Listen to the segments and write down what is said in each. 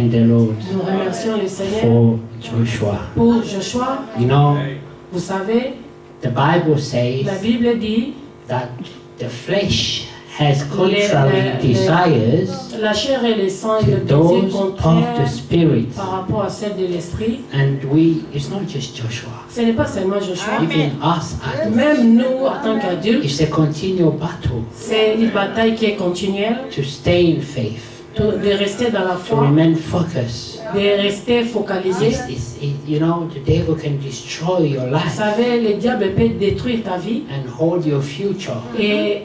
thank the Lord Nous remercions le Seigneur for Joshua. pour Joshua. You know, Vous savez, the Bible says la Bible dit that the flesh has contrary desires la chair et le sang to et le désir those of the contraire Spirit. par rapport à celle de l'esprit. And it's not just Joshua. Ce n'est pas seulement Joshua. Even us adults, Même nous, en tant qu'adultes, it's a continual battle c'est une bataille qui est continuelle, to stay in faith, de rester dans la to foi, remain focused. de rester focalisé. You know, the devil can destroy your Vous life savez, le diable peut détruire ta vie and hold your future. et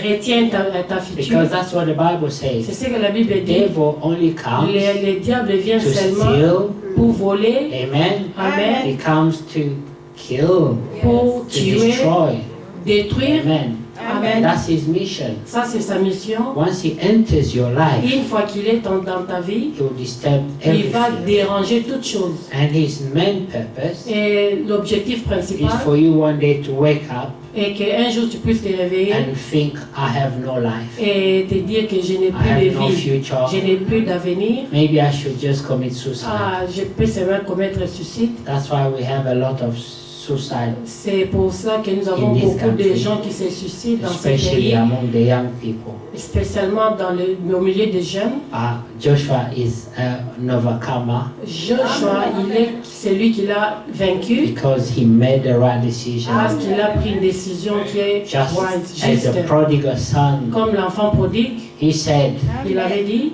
retient ta future. Because that's what the Bible C'est says. ce que la Bible The dit. devil only comes Le diable vient to seulement steal. pour voler, Amen. amen, He comes to kill, pour to tuer, destroy. détruire, Amen. amen. That's his mission. Ça, c'est sa mission. Once he enters your life, Une fois qu'il est dans ta vie, he will disturb il va everything. déranger toutes choses. And his main purpose Et l'objectif is principal for you one day to wake up est qu'un jour tu puisses te réveiller and think, I have no life. et te dire que je n'ai I plus have de no vie, future. je n'ai plus d'avenir. Maybe I should just commit suicide. Ah, je peux seulement commettre un suicide. That's why we have a lot of suicide, C'est pour ça que nous avons In this beaucoup de country, gens qui se suicident dans ce especially pays, among the young people. spécialement au milieu des jeunes. Joshua is an overcomer Joshua, il est celui qui l'a vaincu because he made the right decision. parce qu'il a pris une décision qui est Just wise, as juste. the prodigal son, Comme l'enfant prodigue, he said, il avait dit,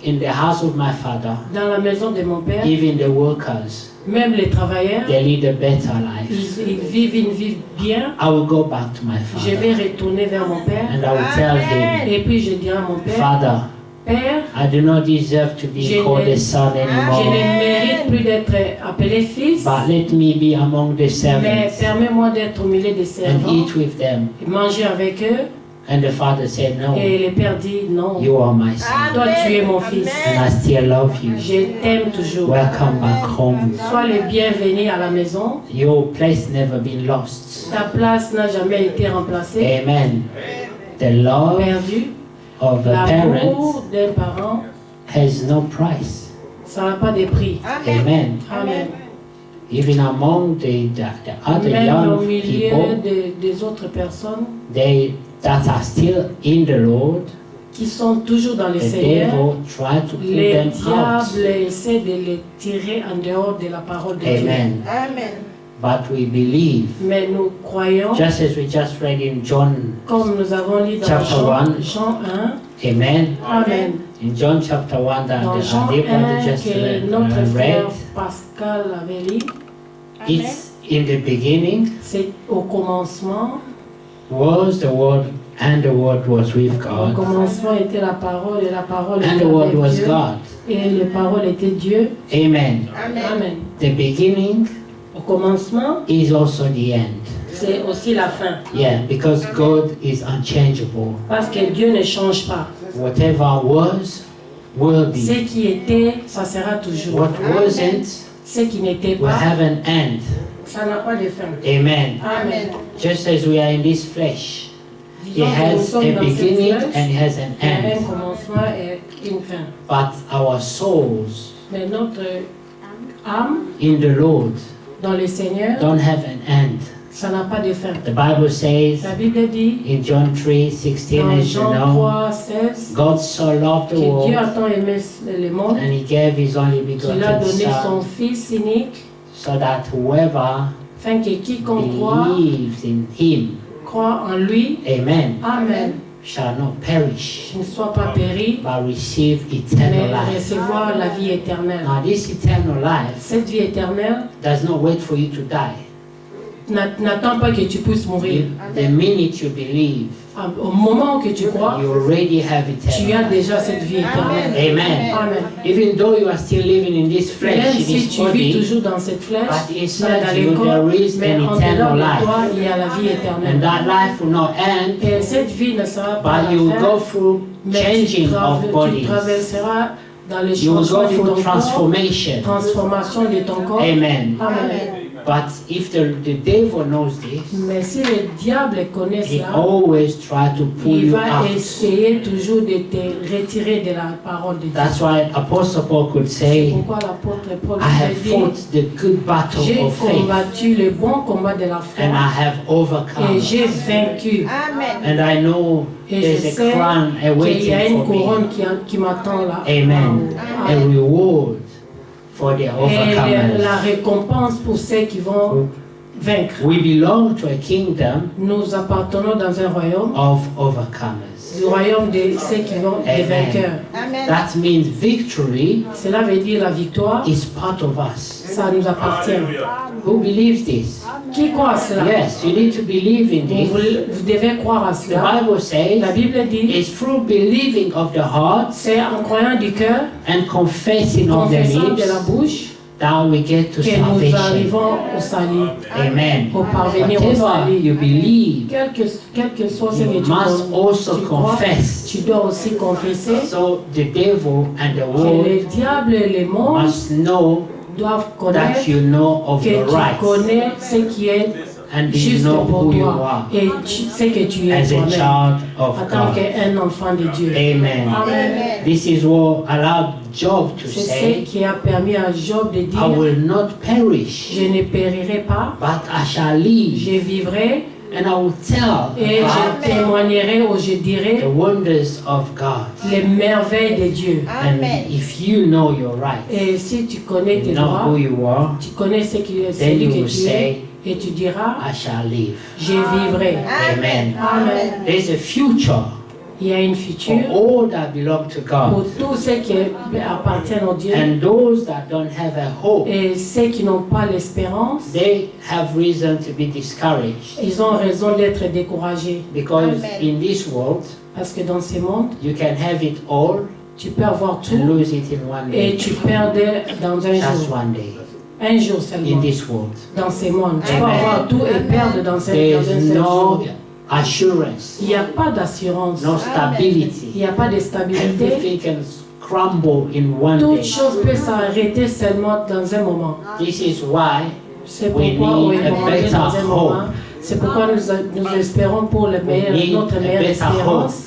in the house of my father, dans la maison de mon père, even the workers, même les travailleurs, they lead a better life. ils vivent une vie bien. I will go back to my Je vais father retourner vers mon père and I will tell him, et puis je dirai à mon père, Father, Père, I do not deserve to be Je called ne- a son je anymore, ne mérite plus d'être appelé fils, but let me be among the mais servants permets-moi d'être au milieu des and servants eat with them. et manger avec eux. And the father said, no, Et le père dit, non, you are my son toi tu es mon fils, and I still love you. je t'aime toujours. Welcome back home. Sois le bienvenu à la maison. Your place never been lost. Ta place n'a jamais été remplacée, Amen. The love perdue. of a parent L'amour d'un parent, has no price. ça n'a pas de prix. Amen. Amen. Even among the other Même au young milieu people, des autres personnes they that are still in the Lord, qui sont toujours dans le the Seigneur, devil try to pull les them out. diables essaient de les tirer en dehors de la parole de Dieu. Amen. Amen. But we believe, Mais nous croyons, just as we just read in John, comme nous avons lu dans Chapter Jean, 1. Jean 1, Amen. Amen. In John chapter 1 that Dans Jean the brother 1 just que notre frère read, Pascal avait lu, it's in the beginning c'est au commencement. was the Word, and the Word was with Au God, commencement était la parole et la parole and était the Word avec was Dieu. God. Et la parole était Dieu. Amen. Amen. The beginning Au commencement, is also the end. c'est aussi la fin. Yeah, because God is unchangeable. Parce que Dieu ne change pas. Whatever was, will Ce be. qui était, ça sera toujours. What wasn't, Ce qui n'était will pas, have an end. ça n'a pas de fin. Amen. Amen. Just as we are in this flesh, it Disons que nous has sommes a dans cette beginning flèche, and it has an il y a un end. commencement et une fin. But our souls Mais notre âme, in the Lord dans le Seigneur, don't have an end. ça n'a pas de fin. The Bible says La Bible dit, in John 3:16, dans as you Jean know, 3, 16, God so loved que the Dieu world a tant aimé le monde, and He gave His only qu'il a begotten donné son Son, Fils unique, so that whoever afin que quiconque croit, believes in Him, croit en lui, Amen, Amen, shall not perish, ne soit pas péri, but receive eternal mais life. recevoir la vie éternelle. Now, this eternal life Cette vie éternelle does not wait for you to die. n'attend pas que tu puisses mourir. The minute you believe, Au moment où tu crois, you already have tu as eternal life. déjà cette vie éternelle. Amen. Amen. Even though you are still living in this flesh, Même in si this tu vis body, toujours dans cette flèche, but mais inside dans you le corps, there is mais an en eternal dedans de life. toi, il y a la vie And éternelle. that life will not end, Et cette vie ne sera pas but you will la go fin, through mais changing of tu bodies. traverseras dans le You will changement go de through ton corps, transformation. transformation de ton corps. Amen. Amen. But if the devil knows this, Mais si le diable connaît he cela, always try to pull il you va out. essayer toujours de te retirer de la parole de Dieu. That's why Apostle Paul could C'est say, pourquoi l'apôtre Paul I have dit, fought the good battle j'ai of faith combattu le bon combat de la foi and I have et overcome. j'ai vaincu. Amen. And I know Et je there's a sais crown qu'il y a awaiting une for me. couronne qui m'attend là. Amen. A reward for the Et la overcomers. récompense pour ceux qui vont vaincre. We belong to a kingdom Nous appartenons dans un royaume, of overcomers. du royaume de ceux qui vont des Amen. vainqueurs. Amen. That means victory Cela veut dire la victoire, is part of us. ça nous appartient. Who believes this? Qui croit à cela? Yes, you need to believe in Vous, this. vous devez croire à The cela. Bible says La Bible dit, it's through believing of the heart c'est en croyant du cœur, and confessing of the confessant de la lips bouche, that we get to que nous salvation. arrivons au salut, Amen. au parvenir au Whatever salut. you believe, Quel que soit ce que you tu must also tu crois, confess. tu dois aussi confesser So the devil and the que world le diable et le monde must know doivent that connaître you know of que your tu rights connais ce qui est and you juste know pour who you toi are et tu sais que tu es as a toi-même child of en tant God. qu'un enfant de Dieu. Amen. Amen. This is what allowed Job to C'est ce say, qui a permis à Job de I dire, will not perish, je ne périrai pas, but I shall live, je vivrai and I will tell et about je témoignerai ou je the dirai wonders of God. les merveilles de Dieu. And Amen. if you know your rights, Et si tu connais tes you know droits, who you are, tu connais ce qui est then celui you que will tu es, say, et tu diras, I shall live. je vivrai. Amen. Amen. There's a future Il y a une for future all that belong to pour God. tous ceux qui appartiennent au Dieu And those that don't have a hope, et ceux qui n'ont pas l'espérance, they have reason to be discouraged. ils ont raison d'être découragés. Because Amen. in this world, Parce que dans ce monde, you can have it all tu peux avoir and tout lose it in one et day. tu perds dans un Just jour. one day Un jour in seulement. this world. Dans ce monde. Tu peux Amen. avoir tout et perdre dans un There's seul no jour. assurance, Il n'y a pas d'assurance. no Il stability. n'y a pas de stabilité. Everything can crumble in one Toute day. chose peut s'arrêter seulement dans un moment. This is why C'est We pourquoi on need est a commandé better dans un moment. hope. C'est pourquoi nous espérons pour le meilleur, need notre a meilleure better espérance.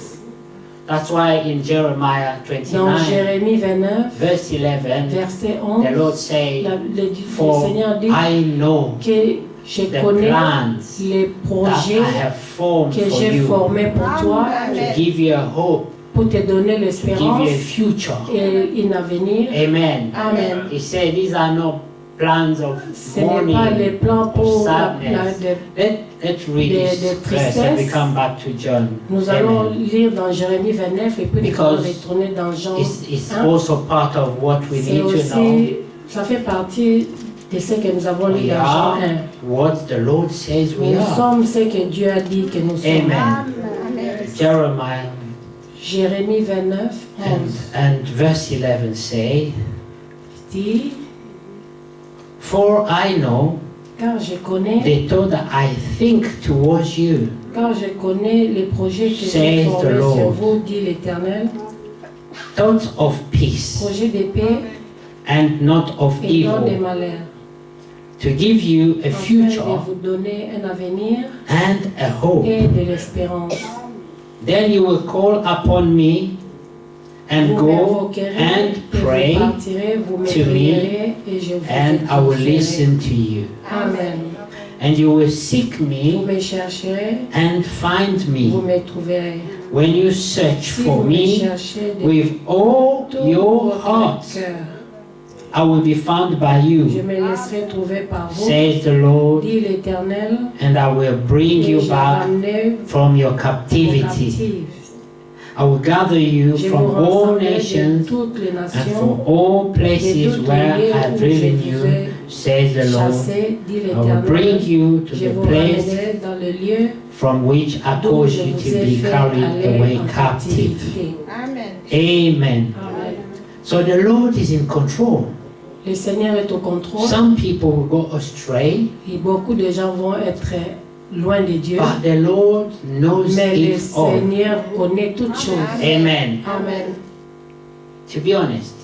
that's why in Jeremiah Dans 29, Jérémie 29, verse 11, verset 11, the Lord say, le For Seigneur dit I know que je the connais plans les that projets I have formed que for j'ai you, formés pour toi, to give you a hope, pour te donner to give l'espérance you a future. et un avenir. Amen. Amen. He said, these are not plans of Ce n'est pas les mourning, plans of pour sadness. Let's read this de verse and we tristesse. come back to John. Nous allons Amen. lire dans Jérémie 29 et puis nous allons Because retourner dans Jean. It's Hein? also part of what we C'est need to know. aussi, ça fait partie de ce que nous avons lu We dans Jean are 1. what the Lord says we Nous are. sommes ce que Dieu a dit que nous sommes. Amen. Jeremiah Jérémie 29, 11 and verse 11 say, dit, For I know car je connais, the thought that I think towards you, car je connais les projets que j'ai Says the formés Lord. sur vous, dit l'Éternel, thoughts of peace projets de paix and not of et non de evil, malheur, to give you a afin de future vous donner un avenir and a hope. et de l'espérance. Then you will call upon me and Vous go m'invoquerez and et pray, vous partirez, vous me to me, prierez et je vous and I will exaucerai. listen to you. Amen. And you will seek Vous me me chercherez, and find vous me me trouverez. when you search Si for vous me me cherchez de with all tout your votre heart. cœur, I will be found by je you, me laisserai trouver par vous, says the Lord, dit l'Éternel, and I will bring et you je back ramenerai from your vos captivity. captifs. I will gather you Je from vous all rassemblerai de nations toutes les and nations, from all de places toutes where les lieux I have où driven je vous you, ai says the Lord. chassés, dit I will bring l'Éternel. you to Je the vous place ramènerai dans le lieu from which I d'où caused je you vous to ai be fait carried aller away en captive. captivité. Amen. Amen. Amen. So the Lord is in control. Le Seigneur est au contrôle Some people will go astray, et beaucoup de gens vont être loin de Dieu. but the Lord knows Mais le it all. Seigneur connaît toutes choses. Amen. Amen. To be honest,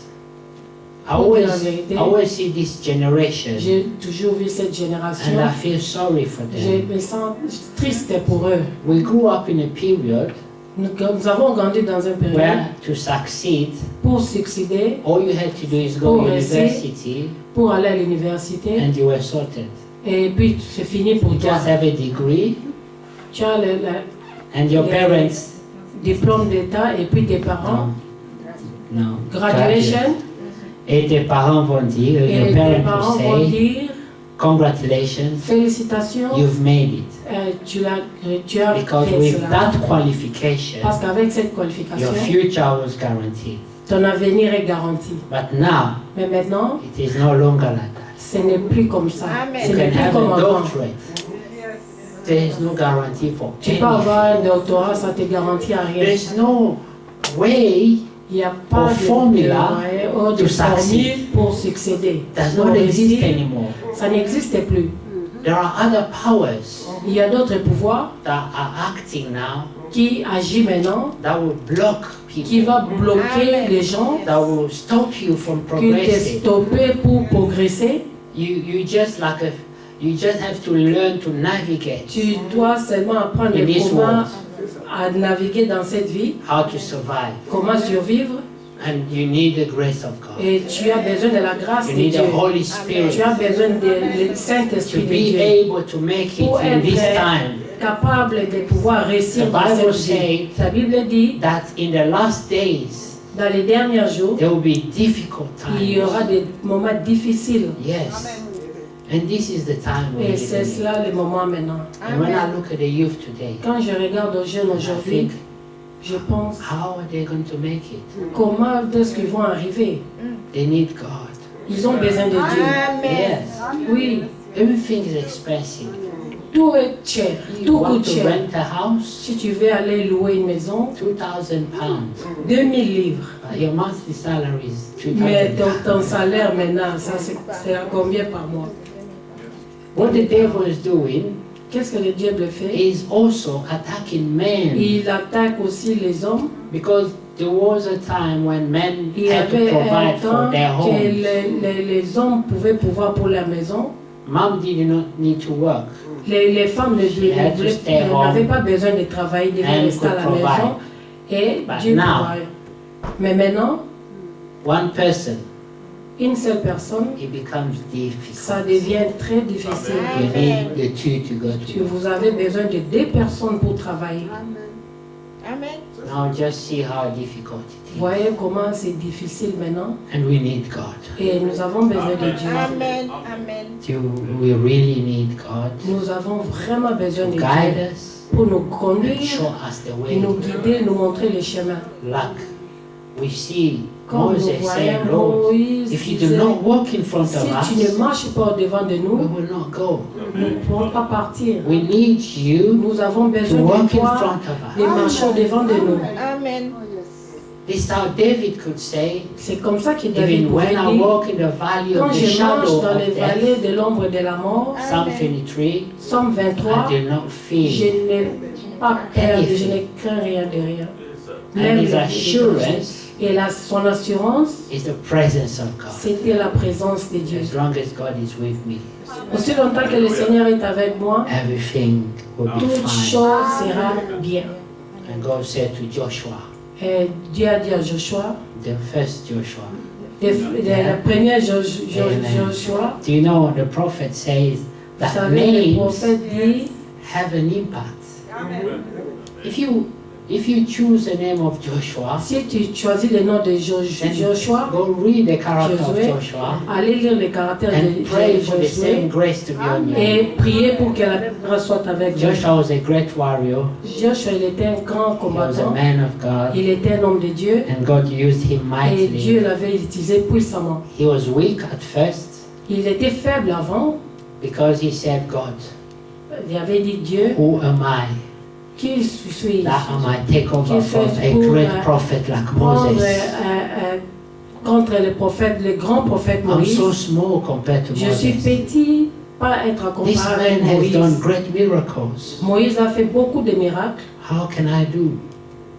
Pour dire la vérité, I always see this generation j'ai toujours vu cette génération. and I feel sorry for Je them. me sens triste pour eux. We grew up in a period Nous avons grandi dans un période where to succeed, pour succéder, all you had to do is go Pour to rester. university pour aller à l'université, and you were sorted. et puis c'est fini pour You toi. just have a degree Tu as le and your Les- parents, diplôme d'État et puis tes parents, no, graduation, et tes parents vont dire, et your tes parents parents will vont say, dire congratulations, félicitations, you've made it. tu as Because fait with cela. that qualification, Parce qu'avec cette your qualification, future was guaranteed. ton avenir est garanti. But now, Mais maintenant, it is no longer like that. ce n'est plus comme ça. Amen. Ce You n'est can plus have comme a avant. doctorate. There is no guarantee for Tu peux anything. avoir un doctorat, ça te garantit à rien. There's no way Il n'y a pas Or de formula moyen ou de to succeed. formule pour succéder. does Pour not exist réussir, anymore. ça n'existe plus. There are other powers Il y a d'autres pouvoirs that are acting now qui agissent maintenant, that will block qui people, va bloquer Amen. les gens, that will stop you from qui te progressing. stopper pour progresser. You just have to learn to navigate, Tu dois seulement apprendre In this comment world. à naviguer dans cette vie, how to survive, comment survivre, and you need the grace of God. et tu as besoin de la grâce You de need Dieu. the Holy Tu Spirit as besoin du to Saint-Esprit de be Dieu able to make it pour in this être time. capable de pouvoir réussir The dans Bible cette vie. says La Bible dit, That in the last days dans les derniers jours, there will be difficult il y aura times. des moments difficiles. Yes. And this is the time we're Et c'est living in. cela le moment maintenant. And when I look at the youth today, Quand je regarde aux jeunes I aujourd'hui, think, je pense, how are they going to make it? comment est-ce qu'ils vont arriver? They need God. Ils ont besoin de Dieu. Amen. Yes. Oui, Everything is expensive. tout est cher, You tout want coûte to cher. rent a house, Si tu veux aller louer une maison, 2,000 pounds. 2000 livres. But your monthly salary is Mais 3,000 ton pounds. salaire maintenant, ça c'est à combien par mois? What the devil is doing Qu'est-ce que le diable fait? is also attacking men. Il attaque aussi les hommes. Because there was a time when men Il y had to avait un provide for temps their que homes. les hommes pouvaient pouvoir pour la maison. Mom did not need to work Les femmes had to stay home n'avaient pas besoin de travailler, devaient and rester à could la provide. maison. Et But Dieu now- providait. Mais maintenant, one person, une seule personne, it becomes ça difficult. devient très difficile. You need the two to go to. Vous avez besoin de 2 personnes pour travailler. Amen. Now just see how difficult it is. Voyez comment c'est difficile maintenant. And we need God. Et nous avons besoin de Dieu. Amen. Amen. We really need God Nous avons vraiment besoin to de guide Dieu us pour nous and conduire, show us the way. nous guider, nous montrer le chemin. Like we see Comme nous Moses saying, voyons Lord, Moïse if you disait, do not walk in front si of tu ne us, marches pas au-devant de we nous, will not go. nous ne pourrons pas partir. We need you Nous avons to besoin walk de in toi, front of de us. marcher au-devant de nous. Amen. This is how David could say, C'est comme ça que David even pouvait when I dire, walk in the valley quand of the je marche shadow dans les of vallées death, de l'ombre de la mort, Psalm Amen. 23, Somme 23, I do not je fear. n'ai pas peur, je ne crains rien de rien. And his les assurance Et son assurance, is the presence of God. c'était la présence de Dieu. As long as God is with me, Aussi longtemps que le Seigneur est avec moi, everything will be toute fine. chose sera bien. And God said to Joshua, Et Dieu a dit à Joshua, the first Joshua, le premier Joshua, do you know the prophet says vous that savez, le names prophète dit, have an impact. If you choose the name of Joshua, si tu choisis le nom de Joshua, go read the character of Josué, Joshua allez lire le caractère and de pray for the same Josué grace to be on you. et priez pour que la grâce soit avec Joshua. Joshua was a great warrior. Joshua, il était un grand He was a combattant, man of God, il était un homme de Dieu and God used him et Dieu mightily. l'avait utilisé puissamment. He was weak at first Il était faible avant, because he said, God, il avait dit Dieu, who am I qui suis-je that I might take over from a great prophet like prendre Moses? contre le prophète, le grand prophète I'm Moïse. so small compared to Je suis Moses. petit, pas être This comparé man avec has done Moïse. great miracles. Moïse a fait beaucoup de miracles. How can I do?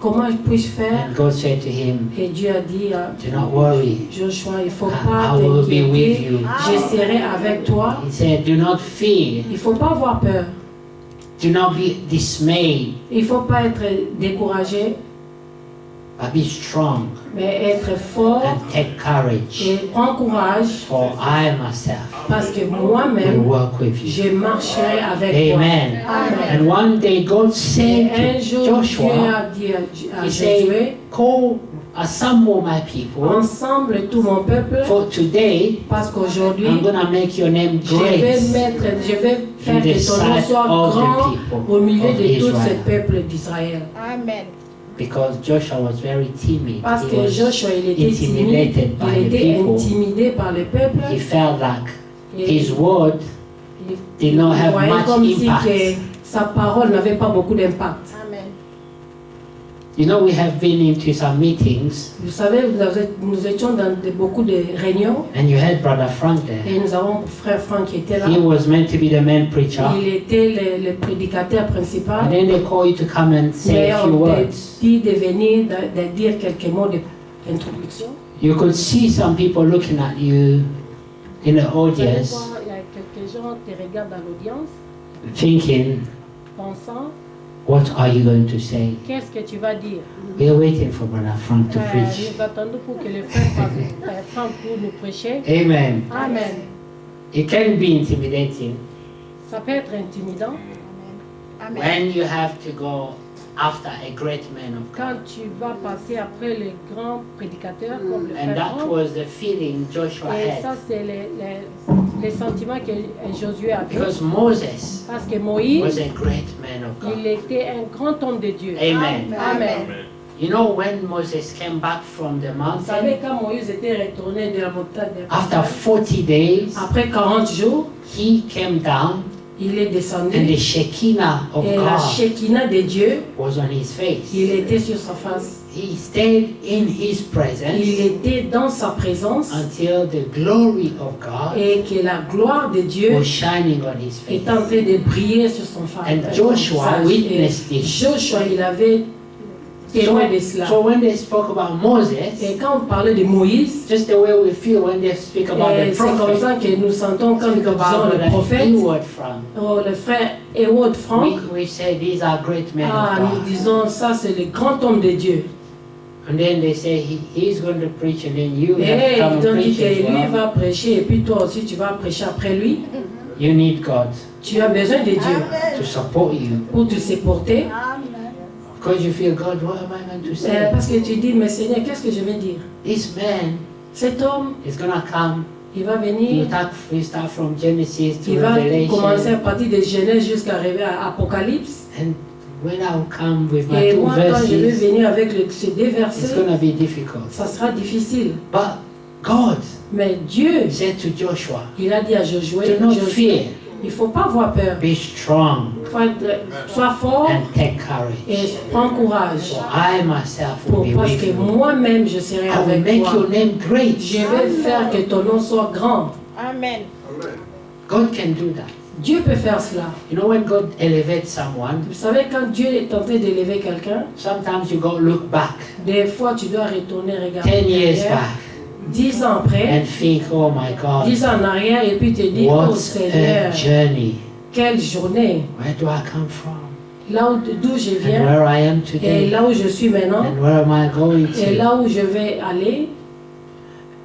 comment puis-je faire? And God said to him, Et Dieu a dit à do not worry, Joshua, il ne faut I pas will be with t'inquiéter, you. je serai avec toi. He said, do not fear, Il ne faut pas avoir peur, do not be dismayed, il ne faut pas être découragé, but be strong mais être fort and take courage, et prends courage for I myself parce que will moi-même, work with you. je marcherai avec Amen. toi. Amen. And one day God Et said un to jour, Dieu Joshua, a dit à He Josué, said, call, assemble my people, ensemble tout mon peuple, for today parce qu'aujourd'hui, I'm going to make your name je vais great faire in the que ton nom sight soit of grand the people au milieu of de tous ces Israel. peuples d'Israël. Amen. Because Joshua was very timid. Parce He que was Joshua, il était timide, intimidated by il the était people. intimidé par le peuple. He felt like Et his word did not il have voyait comme much si que impact. sa parole n'avait pas beaucoup d'impact. Amen. You know, we have been into some meetings, Vous savez, nous étions dans beaucoup de réunions and you had Brother Frank there. et nous avons frère Franck qui était là. He was meant to be the main preacher, Il était le prédicateur and principal. then they call you to come and say Mais a few on t'a words. dit de venir, de dire quelques mots d'introduction. You could see some people looking at you in the audience, Il y a quelques gens qui regardent dans l'audience, thinking, pensant, what are you going to say? qu'est-ce que tu vas dire? We're waiting for Brother Frank to preach. Nous attendons pour que le frère Franck pour nous prêcher. Amen. Amen. It can be intimidating Ça peut être intimidant Amen. when you have to go after a great man of quand God. tu vas passer après les grands prédicateurs comme le And frère that Franck. was the feeling Joshua Et ça, had. c'est les sentiments que Josué avait. Because Moses Parce que Moïse, was a great man of il God. était un grand homme de Dieu. Amen. Amen. You know, when Moses came back from the Vous savez, mountain, quand Moïse était retourné de la montagne, after 40 days, après 40 jours, he came down il est and the descendu. Shekinah of Et la God Shekinah de Dieu, was on his face. il était sur sa face. He stayed in his Il presence était dans sa présence until the glory of God et que la gloire de Dieu was shining on his face. est en train de briller sur son And face. Joshua witnessed Et this. Joshua, il avait témoin de cela. So when they spoke about Moses, Et quand on parlait de Moïse, just the way we feel when they speak about the c'est comme prophet, ça que nous sentons quand nous speak disons about le the prophète, inward from. le frère Ewod Franck. We say these are great men Ah, nous of God. disons ça, c'est le grand homme de Dieu. And then they say he's going to preach and then you have Et to come ils and ont dit preach que as lui well. va prêcher et puis toi aussi tu vas prêcher après lui. You need God Tu as besoin de Dieu to support you. pour te supporter. Because you feel, God, what am I going to say? Parce que tu dis, mais Seigneur, qu'est-ce que je vais dire? This man Cet homme, is going to come. il va venir, You start from Genesis to il va commencer à Revelation. partir de Genèse jusqu'à arriver à Apocalypse. And when I will come with my Et two moi, quand je vais verses, venir avec ces deux it's versets, going to be difficult. ça sera difficile. But God Mais Dieu, said to Joshua, il a dit à Josué, do not fear, il ne faut pas avoir peur. be strong Sois fort and take et courage. prends courage. For I myself will be Parce with que you. moi-même, je serai I will avec make toi. your name great. Je vais faire que ton nom soit grand. Amen. God can do that. Dieu peut faire cela. You know, when God elevates someone, Vous savez, quand Dieu est en train d'élever quelqu'un, sometimes you go look back des fois tu dois retourner regarder 10 years derrière, back 10 ans après, and think, oh my God, 10 ans en arrière et puis te dire, oh what a Seigneur, journey. quelle journée, Where do I come from? là d'où je And viens where I am et today? là où je suis maintenant And where am I going et to? là où je vais aller.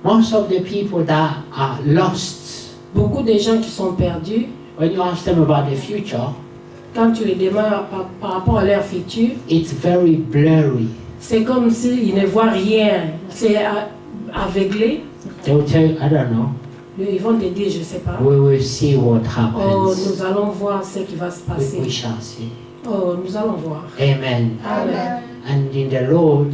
Most of the people that are lost, Beaucoup de gens qui sont perdus, when you ask them about the future, quand tu les demandes par rapport à leur futur, it's very blurry. c'est comme s'ils ne voient rien, c'est aveuglé. They will tell you, I don't know. Ils vont te dire, je ne sais pas. We will see what Oh, happens. nous allons voir ce qui va se passer. We shall see. Oh, nous allons voir. Amen. Amen. And in the Lord,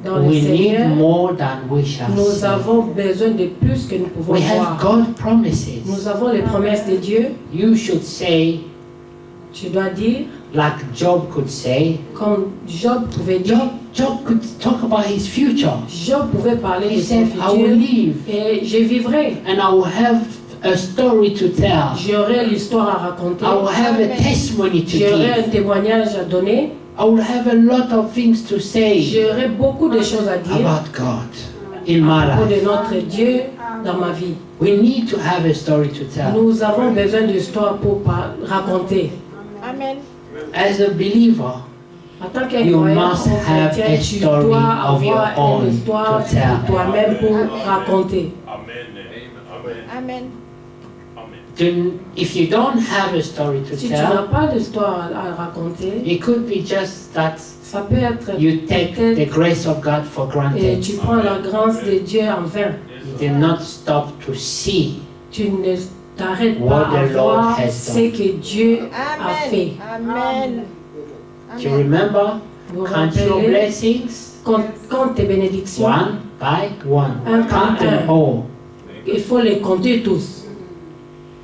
Dans le we need Seigneur, more than we shall nous see. avons besoin de plus que nous pouvons We have voir. God promises. Nous avons les promesses de Dieu. You should say, Tu dois dire, like Job could say, comme Job pouvait dire, Job could talk about his future. Job pouvait parler He de son said, I will futur. live Et je vivrai. and I will have a story to tell. J'aurai l'histoire à raconter. I will have a testimony to J'aurai give. un témoignage à donner. I will have a lot of things to say J'aurais beaucoup de choses à dire about God in my à propos de life. notre Dieu dans ma vie. We need to have a story to tell. Nous avons besoin d'histoires pour raconter. Amen. As a believer, En tant qu'un You croyant must ou have chrétien, a tu story dois of your avoir own une histoire to tell. de toi-même pour raconter. Amen. If you don't have a story to Si tu n'as tell, pas d'histoire à raconter, it could be just that ça peut être you take the peut-être grace of God for et granted. tu prends la grâce de Dieu en vain. You did not stop to see Tu ne t'arrêtes What pas à the Lord voir has ce done. que Dieu a fait. Amen. Amen. Do you remember? Vous Count your rappelez, blessings compte tes bénédictions, one by one. Un par Count them un. all. il faut les compter tous.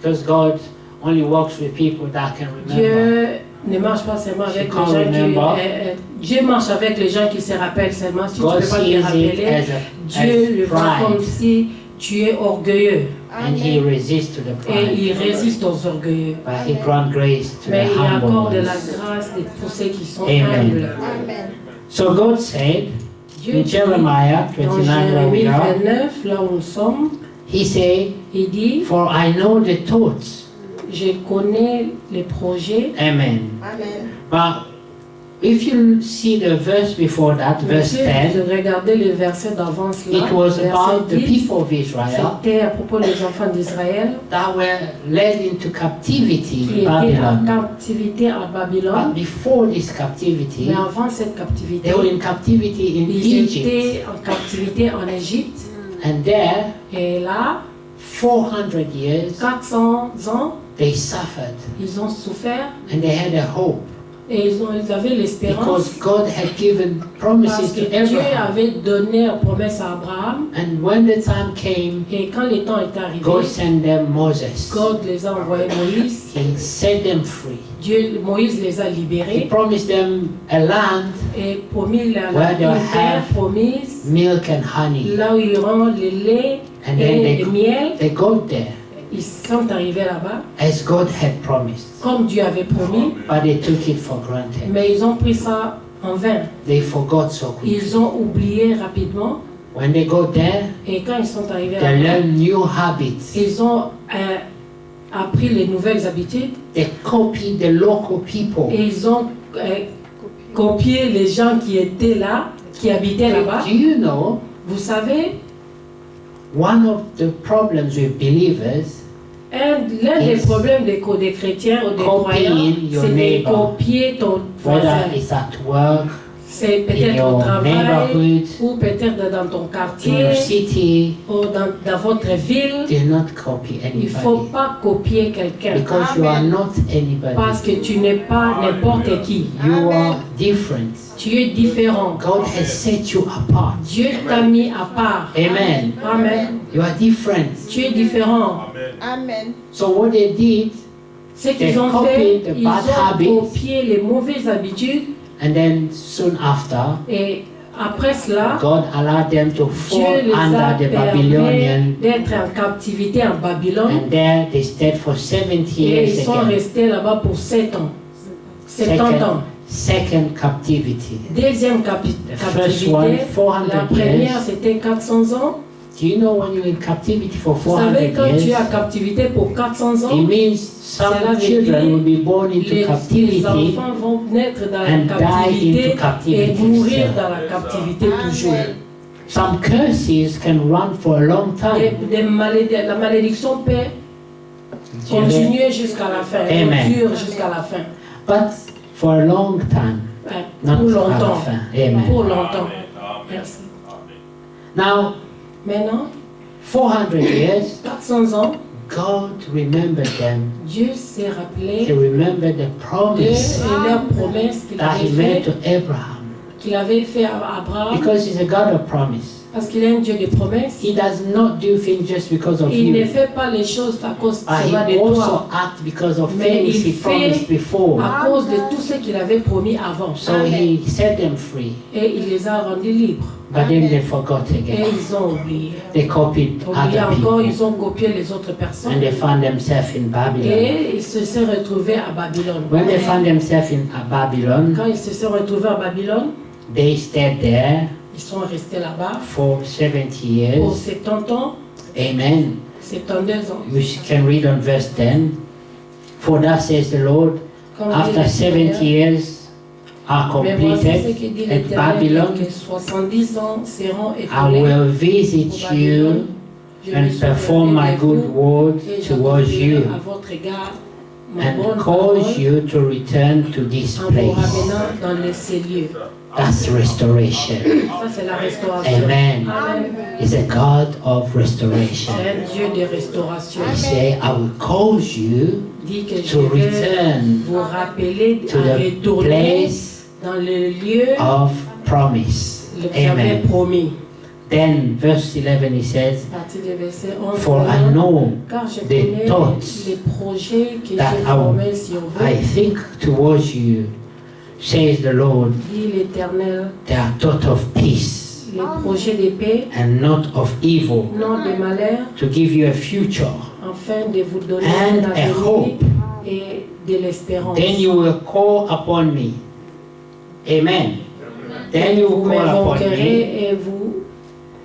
Because God only works with people that can remember. Dieu ne marche pas seulement avec You can't les gens remember. Dieu marche avec les gens qui se rappellent seulement. Si tu ne God peux pas te sees it rappeler, as Dieu le voit comme pride, si tu es orgueilleux and He Amen. resists to the et pride. il résiste aux orgueilleux. But He grants grace to Mais the il humble accorde la ones. grâce pour ceux qui sont Amen. humbles. Amen. So God said Dieu in dit Jeremiah dans 29 where we Jérémie are, 29, là où nous sommes, He said, il dit, "For I know the thoughts." je connais les projets. Amen. Amen. But if you see the verse before that, verse Si 10, vous regardez les versets d'avance là, it was verset about the 10, people of Israel c'était à propos des enfants d'Israël that were led into captivity qui in étaient en Babylon. captivité à Babylone. But before this captivity, Mais avant cette captivité, they were in captivity in ils Egypt. étaient en captivité en Égypte. And there, Et là, 400 years, 400 ans, they suffered. ils ont souffert And they had a hope. et ils avaient l'espérance Because God had given parce promises que to Dieu Abraham. avait donné la promesse à Abraham. And when the time came, Et quand le temps est arrivé, God sent them Moses. God les a envoyés Moïse. He set them free. Moïse les a He libérés promised them a land, et promis Where they une terre have promise, milk and honey. là où il y aura le lait And then et le miel. they got there Ils sont arrivés là-bas, as God had promised. comme Dieu avait promis, But they took it for granted. mais ils ont pris ça en vain. They forgot so quickly. Ils ont oublié rapidement When they got there, et quand ils sont arrivés they là-bas, learned new habits. ils ont appris les nouvelles habitudes They copied the local people. et ils ont copié les gens qui étaient là, qui habitaient là-bas. Do you know, Vous savez, one of the problems with believers, l'un des Yes. problèmes des chrétiens ou des Copying croyants, your c'est de neighbor. copier ton whether voisin. it's at work, C'est in peut-être au your travail neighborhood, ou peut-être dans ton in quartier your city, ou dans votre ville. do not copy Il ne faut anybody. pas copier quelqu'un Because you are not anybody. parce que tu n'es pas n'importe qui. You are different. Tu es différent. God has set you apart. Dieu t'a mis à part. Amen. Amen. You are different. Tu es différent. Amen. So what they did, Ce qu'ils ont copied fait, the ils bad ont habits. copié les mauvaises habitudes and then soon after, et après cela, God allowed them to Dieu fall les a under the permis Babylonian, d'être en captivité en Babylone and there they stayed for 70 et years ils sont again. restés là-bas pour 7 ans. 70 ans. Second captivity. Deuxième The first one, captivité, 400 la première years. c'était 400 ans. Do you know when you're in captivity for Vous savez, 400 quand tu es years, en captivité pour 400 ans, it means Cela some veut children dire will be born into les captivity enfants vont naître dans and la die captivité into captivity. et mourir dans la captivité toujours. Amen. Some curses can run for a long time. La malédiction peut continuer jusqu'à la fin, Amen. dure jusqu'à la fin. But for a long time, not Pour for a longtemps. long time. Amen. Pour longtemps. Merci. Now, Maintenant, 400 years, 400 ans, God remembered them. Dieu s'est He rappelé remembered the de promise leur promesse that He made to Abraham. qu'il avait fait à Abraham. Because He's a God of promise. Parce qu'il est un Dieu de promesses. He does not do things just because of Il ne you. fait pas les choses à cause He seulement de also toi, acts because of mais things il he promised fait before. à cause de tout ce qu'il avait promis avant. So he set them free. Et il les a rendus libres. But then they forgot Et again. ils ont oublié. They copied Oublié other encore, people. ils ont copié les autres personnes. And they found themselves in Babylon. Et ils se sont retrouvés à Babylone. When they found themselves in Babylon, Quand ils se sont retrouvés à Babylone, they stayed there ils sont restés là-bas for 70 pour years. 70 ans, Amen. 72 ans. You can read on verse 10. For thus says the Lord, Comme dit after le 70 Seigneur, years are mais voici ce completed que dit at l'Éternel, Babylon, que 70 ans seront I écoulés will au visit Babylone. you Je me and perform my souviendrai de good vous word et towards j'accomplirai you à votre égard ma and bonne cause parole you to return to this en vous place. ramenant dans ces lieux. That's restoration. Ça, c'est la restauration. Amen. Amen. He's a God of restoration. C'est un Dieu de restauration. He said, I will cause you Dit que je to vais return vous rappeler to à the retourner place dans le lieu of promise. que j'avais Amen. promis. Then, verse 11, he says, À partir du verset 11, For I know car je the connais thoughts les projets que that j'ai formés sur vous, I think towards you, says the Lord, dit l'Éternel, they are thought of peace les projets de paix, and not of evil, non de malheur, to give you a future afin de vous donner and un a avenir hope. et de l'espérance. Then you will call upon me. Amen. Then you Vous will call upon me, m'invoquerez et vous,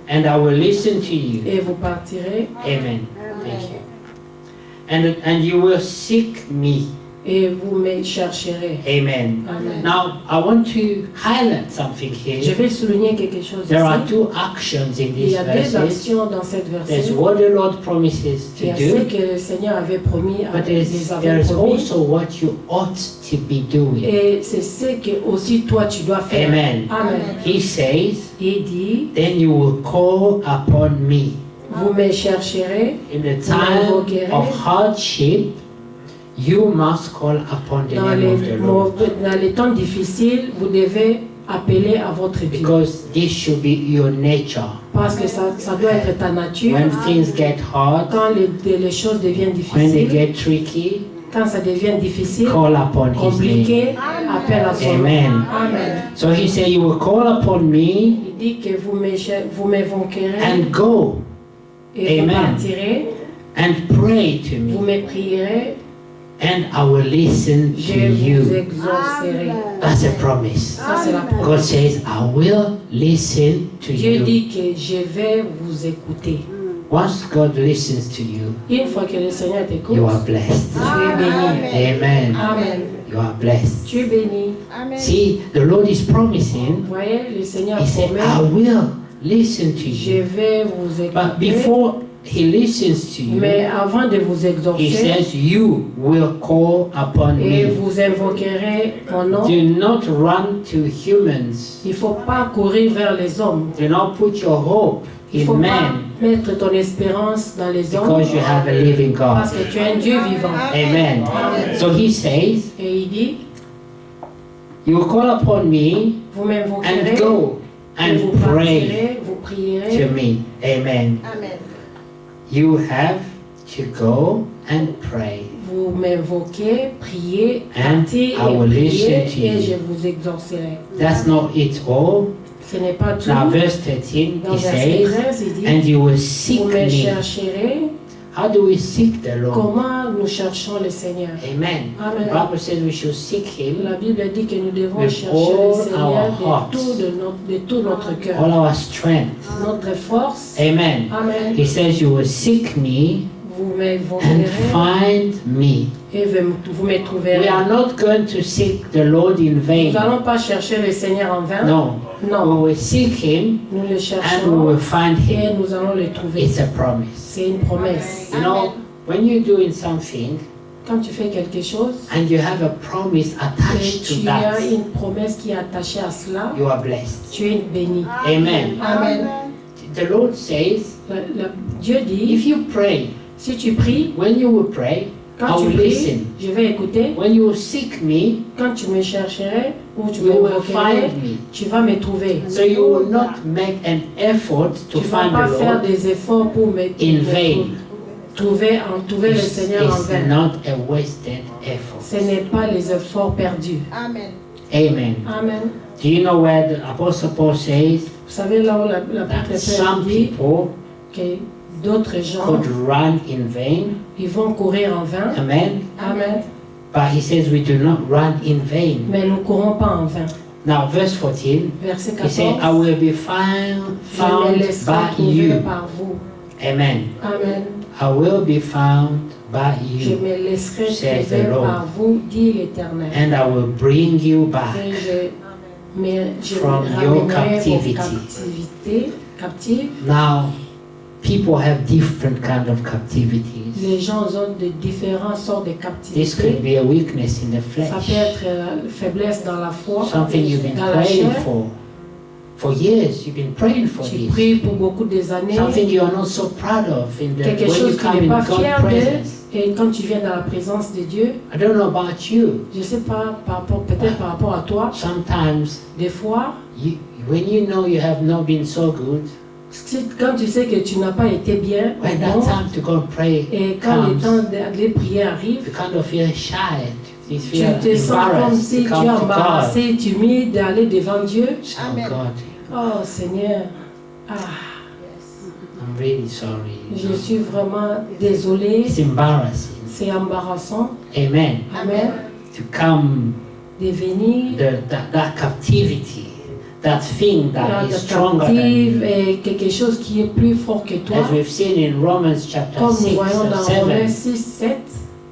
and I will listen to you. et vous partirez Amen. Thank you. And you will seek me. et vous me chercherez. Amen. Amen. Now, I want to highlight something Je here. vais souligner quelque chose There are ici. two actions in Il these y a deux verses. actions dans cette There's verset. what the Lord promises Il y to a ce do, que le Seigneur avait promis, but les avait there's promis. also what you ought to be doing. Et c'est ce que aussi toi tu dois faire. Amen. Amen. He says, Il dit, then you will call upon me. vous me chercherez In the time of hardship, you must call upon the dans name of the Lord. dans les temps difficiles, vous devez appeler à votre Dieu. Because this should be your nature. Parce que ça doit être ta nature. When things get hard, Quand les choses deviennent when they difficiles, get tricky, quand ça devient difficile, call upon His name. compliqué, appelle à son nom. Amen. Amen. So He said, you will call upon me Il dit que vous m'invoquerez and go et vous Amen. partirez, and pray to vous me, me prierez, and I will listen to je vous you. exaucerai. That's a promise. Ça, c'est la God promesse. says, I will listen to Dieu you. dit que je vais vous écouter. Once God listens to you, Une fois que le Seigneur t'écoute, you are blessed. tu es béni. Amen. Amen. You are blessed. Tu es béni. Amen. See, the Lord is promising. Vous voyez, le Seigneur He said, I promet, will listen to je you. vais vous But écouter. before He listens to Mais you, avant de vous He exaucer, says, you will call upon et me. vous invoquerez mon nom, Do not run to humans. il ne faut pas courir vers les hommes. Do not put your hope Il ne in faut pas man, mettre ton espérance dans les hommes because you have a living God. parce que tu es un Dieu vivant. Amen. So He says, Et il dit, you will call upon me vous and m'invoquerez, go et vous and pray partirez, vous to prierez. me. Amen. Amen. You have to go and pray. Vous m'invoquez, priez, And partez I will et listen to priez, et you. je vous exaucerai. That's not it all. Ce n'est pas tout. Now, verse 13, Dans He verset says, 13, il dit, and you will vous seek me me. chercherez. How do we seek the Lord? Comment nous cherchons le Seigneur? Amen. Amen. The Bible says we should seek Him, La Bible dit que nous devons With chercher le all Seigneur our hearts. de tout notre cœur, all our strength. notre force. Amen. Amen. He says you will seek me Vous and m'invoquerez find me. et vous me We trouverez. are not going to seek the Lord in Nous vain. n'allons pas chercher le Seigneur en vain. No. Non. We will seek Him Nous le and we chercherons will find et Him. nous allons le trouver. It's a promise. C'est une promesse. You know, when you're doing something Quand tu fais quelque chose and you have a promise et attached to tu as that, une promesse qui est attachée à cela, you are blessed. tu es béni. Amen. Amen. The Lord says, Dieu dit, if you pray, si tu pries, when you will pray, Quand I tu will pries, listen. je vais écouter. When you seek me, Quand tu me chercherais ou tu you me will requérais, find me. tu vas me trouver. So you will not make an effort to Tu ne vas find pas the faire Lord des efforts pour me in vain. trouver le Seigneur en It's vain. not a wasted effort. Ce n'est pas les efforts perdus. Amen. Amen. Amen. Do you know where the Apostle Paul says Vous savez là où l'apôtre that Paul some dit people que d'autres gens, could run in vain? ils vont courir en vain. Amen. Amen. But he says we do not run in vain. Mais nous ne courons pas en vain. Now, verse 14, Verset he said, I 14. will be found Je me laisserai by trouver you. par vous. Amen. Amen. I will be found by Je you, me laisserai says trouver the Lord. par vous, dit l'Éternel. and I will bring you Et back je from me your ramènerai captivity. captive. Now, people have different kind of captivities. Les gens ont de différentes sortes de This could captivités. be a weakness in the Ça peut flesh, être la faiblesse dans la foi, something you've been dans la praying chair. for years. You've been praying for Tu this. pries pour beaucoup des années. Something you are not so proud of in the, Quelque when you chose come qui n'est in pas God's fier de. presence. Et quand tu viens dans la présence de Dieu, I don't know about you. je ne sais pas, peut-être par rapport à toi, Sometimes, des fois, when you know you have not been so good, quand tu sais que tu n'as pas été bien, when that bon, time to go and pray et quand le comes, temps d'aller prier arrive, you kind of feel shy. You tu feel te sens comme embarrassed si to tu come es to God. embarrassé, timide d'aller devant Dieu. Oh Amen. God, Oh Seigneur, ah, Yes. I'm really sorry. je suis vraiment désolée, It's embarrassing. c'est embarrassant. Amen. Amen. To come, De venir that captivity, that thing that dans is la stronger than captive you. et quelque chose qui est plus fort que toi. As we've seen in Romans chapter Comme nous 6 voyons and dans 7, Romains 6, 7,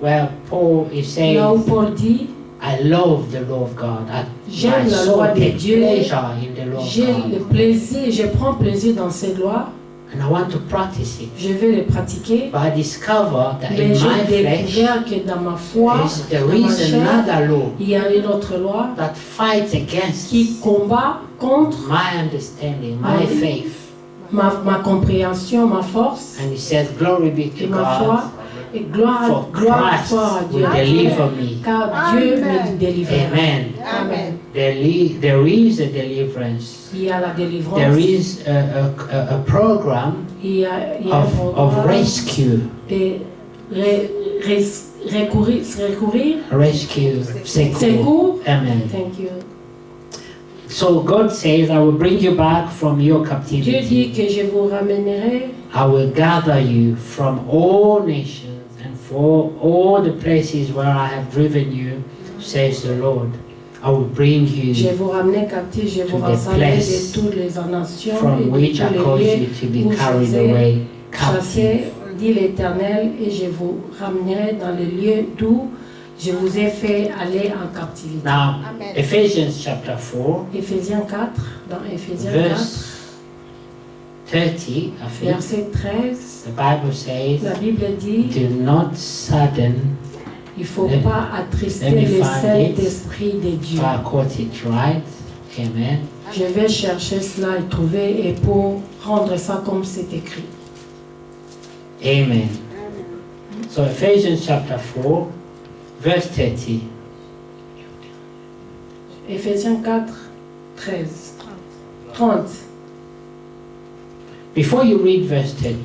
where Paul is saying, là où Paul dit, I love the law of God. J'aime My la soul loi de takes Dieu. pleasure in the law of j'ai le God. plaisir, je prends plaisir dans ces lois, And I want to practice it. je vais les pratiquer. But I discover that in Mais my j'ai flesh, découvert que dans ma foi, there dans ma is chair, another law il y a une autre loi that fights against qui combat contre my understanding, my Ah oui. faith. ma compréhension, ma force And he says, glory be et to ma God, foi. Et gloire for soit Christ à Dieu. will deliver me. Car Dieu me Amen. délivrera. Amen. Amen. There is a deliverance. Il y a la There délivrance. is a program Il y a un of programme rescue. de recourir. Rescue, secours. Secours. Amen. Thank you. So God says, I will bring you back from your Dieu dit captivity. que je vous ramènerai, I will gather you from all nations and for all the places where I have driven you, says the Lord. I will bring je you vous ramener captif, je vous to the rassemblerai place de toutes les nations et from de which I tous caused les you lieux to be où je carried vous ai away chassé, captive. dit l'Éternel, et je vous ramènerai dans le lieu d'où je vous ai fait aller en captivité. Now, Amen. Ephesians chapter 4, Éphésiens 4, dans Éphésiens 4, verse 30, I think, verset 13, the Bible says, la Bible dit, do not sadden, il ne faut Let- pas attrister let me le find it. Saint-Esprit de Dieu. if I quote it right, amen. Je vais chercher cela et trouver, et pour rendre ça comme c'est écrit. Amen. So Ephesians chapter 4, verse 30. Éphésiens 4, 13, 30. Before you read verse 30,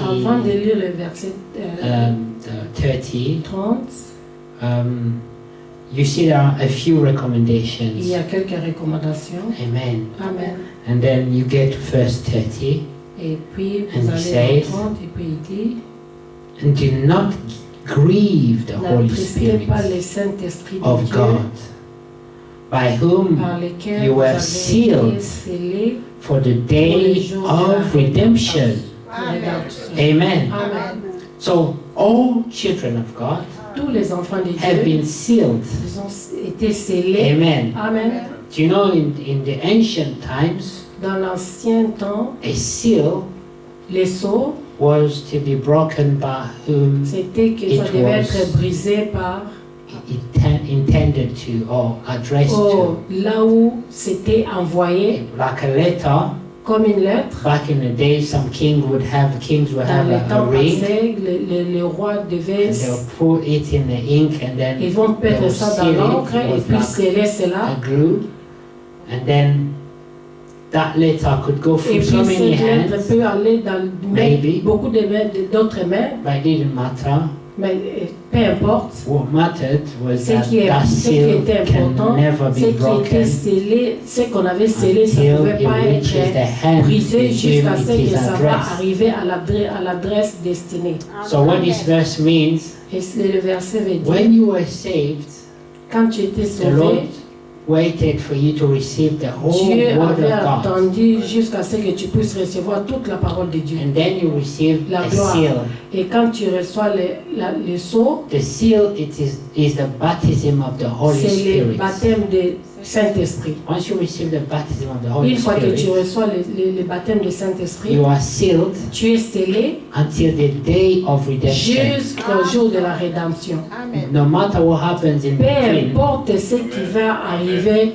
Avant de lire le verset the 30, 30, you see there are a few il y recommendations. a quelques recommandations. Amen. Amen. And then you get verse 30. Et puis And vous he allez says, dans 30, et puis il dit, And do not grieve the Holy n'attristez Spirit pas le Saint-Esprit de of Dieu, God, by whom par lequel you vous were avez été sealed scellés for the day of redemption. pour rédemption. Amen. Amen. So all children of God Tous les enfants de have Dieu, been sealed. ils ont été scellés. Amen. Amen. Do you know in the ancient times, Dans l'ancien temps, a seal les sceaux, was to be broken by whom c'était que ça It devait was- être brisé par intended to or addressed là où c'était envoyé to. Like a letter, comme une lettre. Back in the day, some kings would have Dans les a temps ring, passés, les rois devaient, and they'll put it in the ink, and then ils vont they mettre will ça dans seal l'encre it et with puis like sceller cela. a glue, and then that letter could go Et through puis so many cette lettre hands, peut aller dans Maybe. beaucoup de mains, d'autres mains, but it didn't matter. mais peu importe. What mattered was Ce that qui that seal était can important, never ce be qui était broken scellé, ce qu'on avait scellé, ça ne until pouvait it pas reaches être the hand brisé with jusqu'à whom ce it is que ça va addressed. arriver à l'adresse destinée. So what this verse means, Et le verset veut dire, when you were saved, quand tu étais the Lord sauvé, waited for you to receive the whole Dieu word avait of God, attendu jusqu'à ce que tu puisses recevoir toute la parole de Dieu. and then you receive La a gloire. seal. Et quand tu reçois le sceau, The seal is the baptism of the Holy c'est le Spirit. baptême du Saint-Esprit. Once you receive the baptism of the Holy Une fois que tu Spirit, reçois le baptême du Saint-Esprit, you are sealed tu es scellé until the day of redemption. jusqu'au jour de la rédemption. Amen. No matter what happens in Peu between, importe ce qui va arriver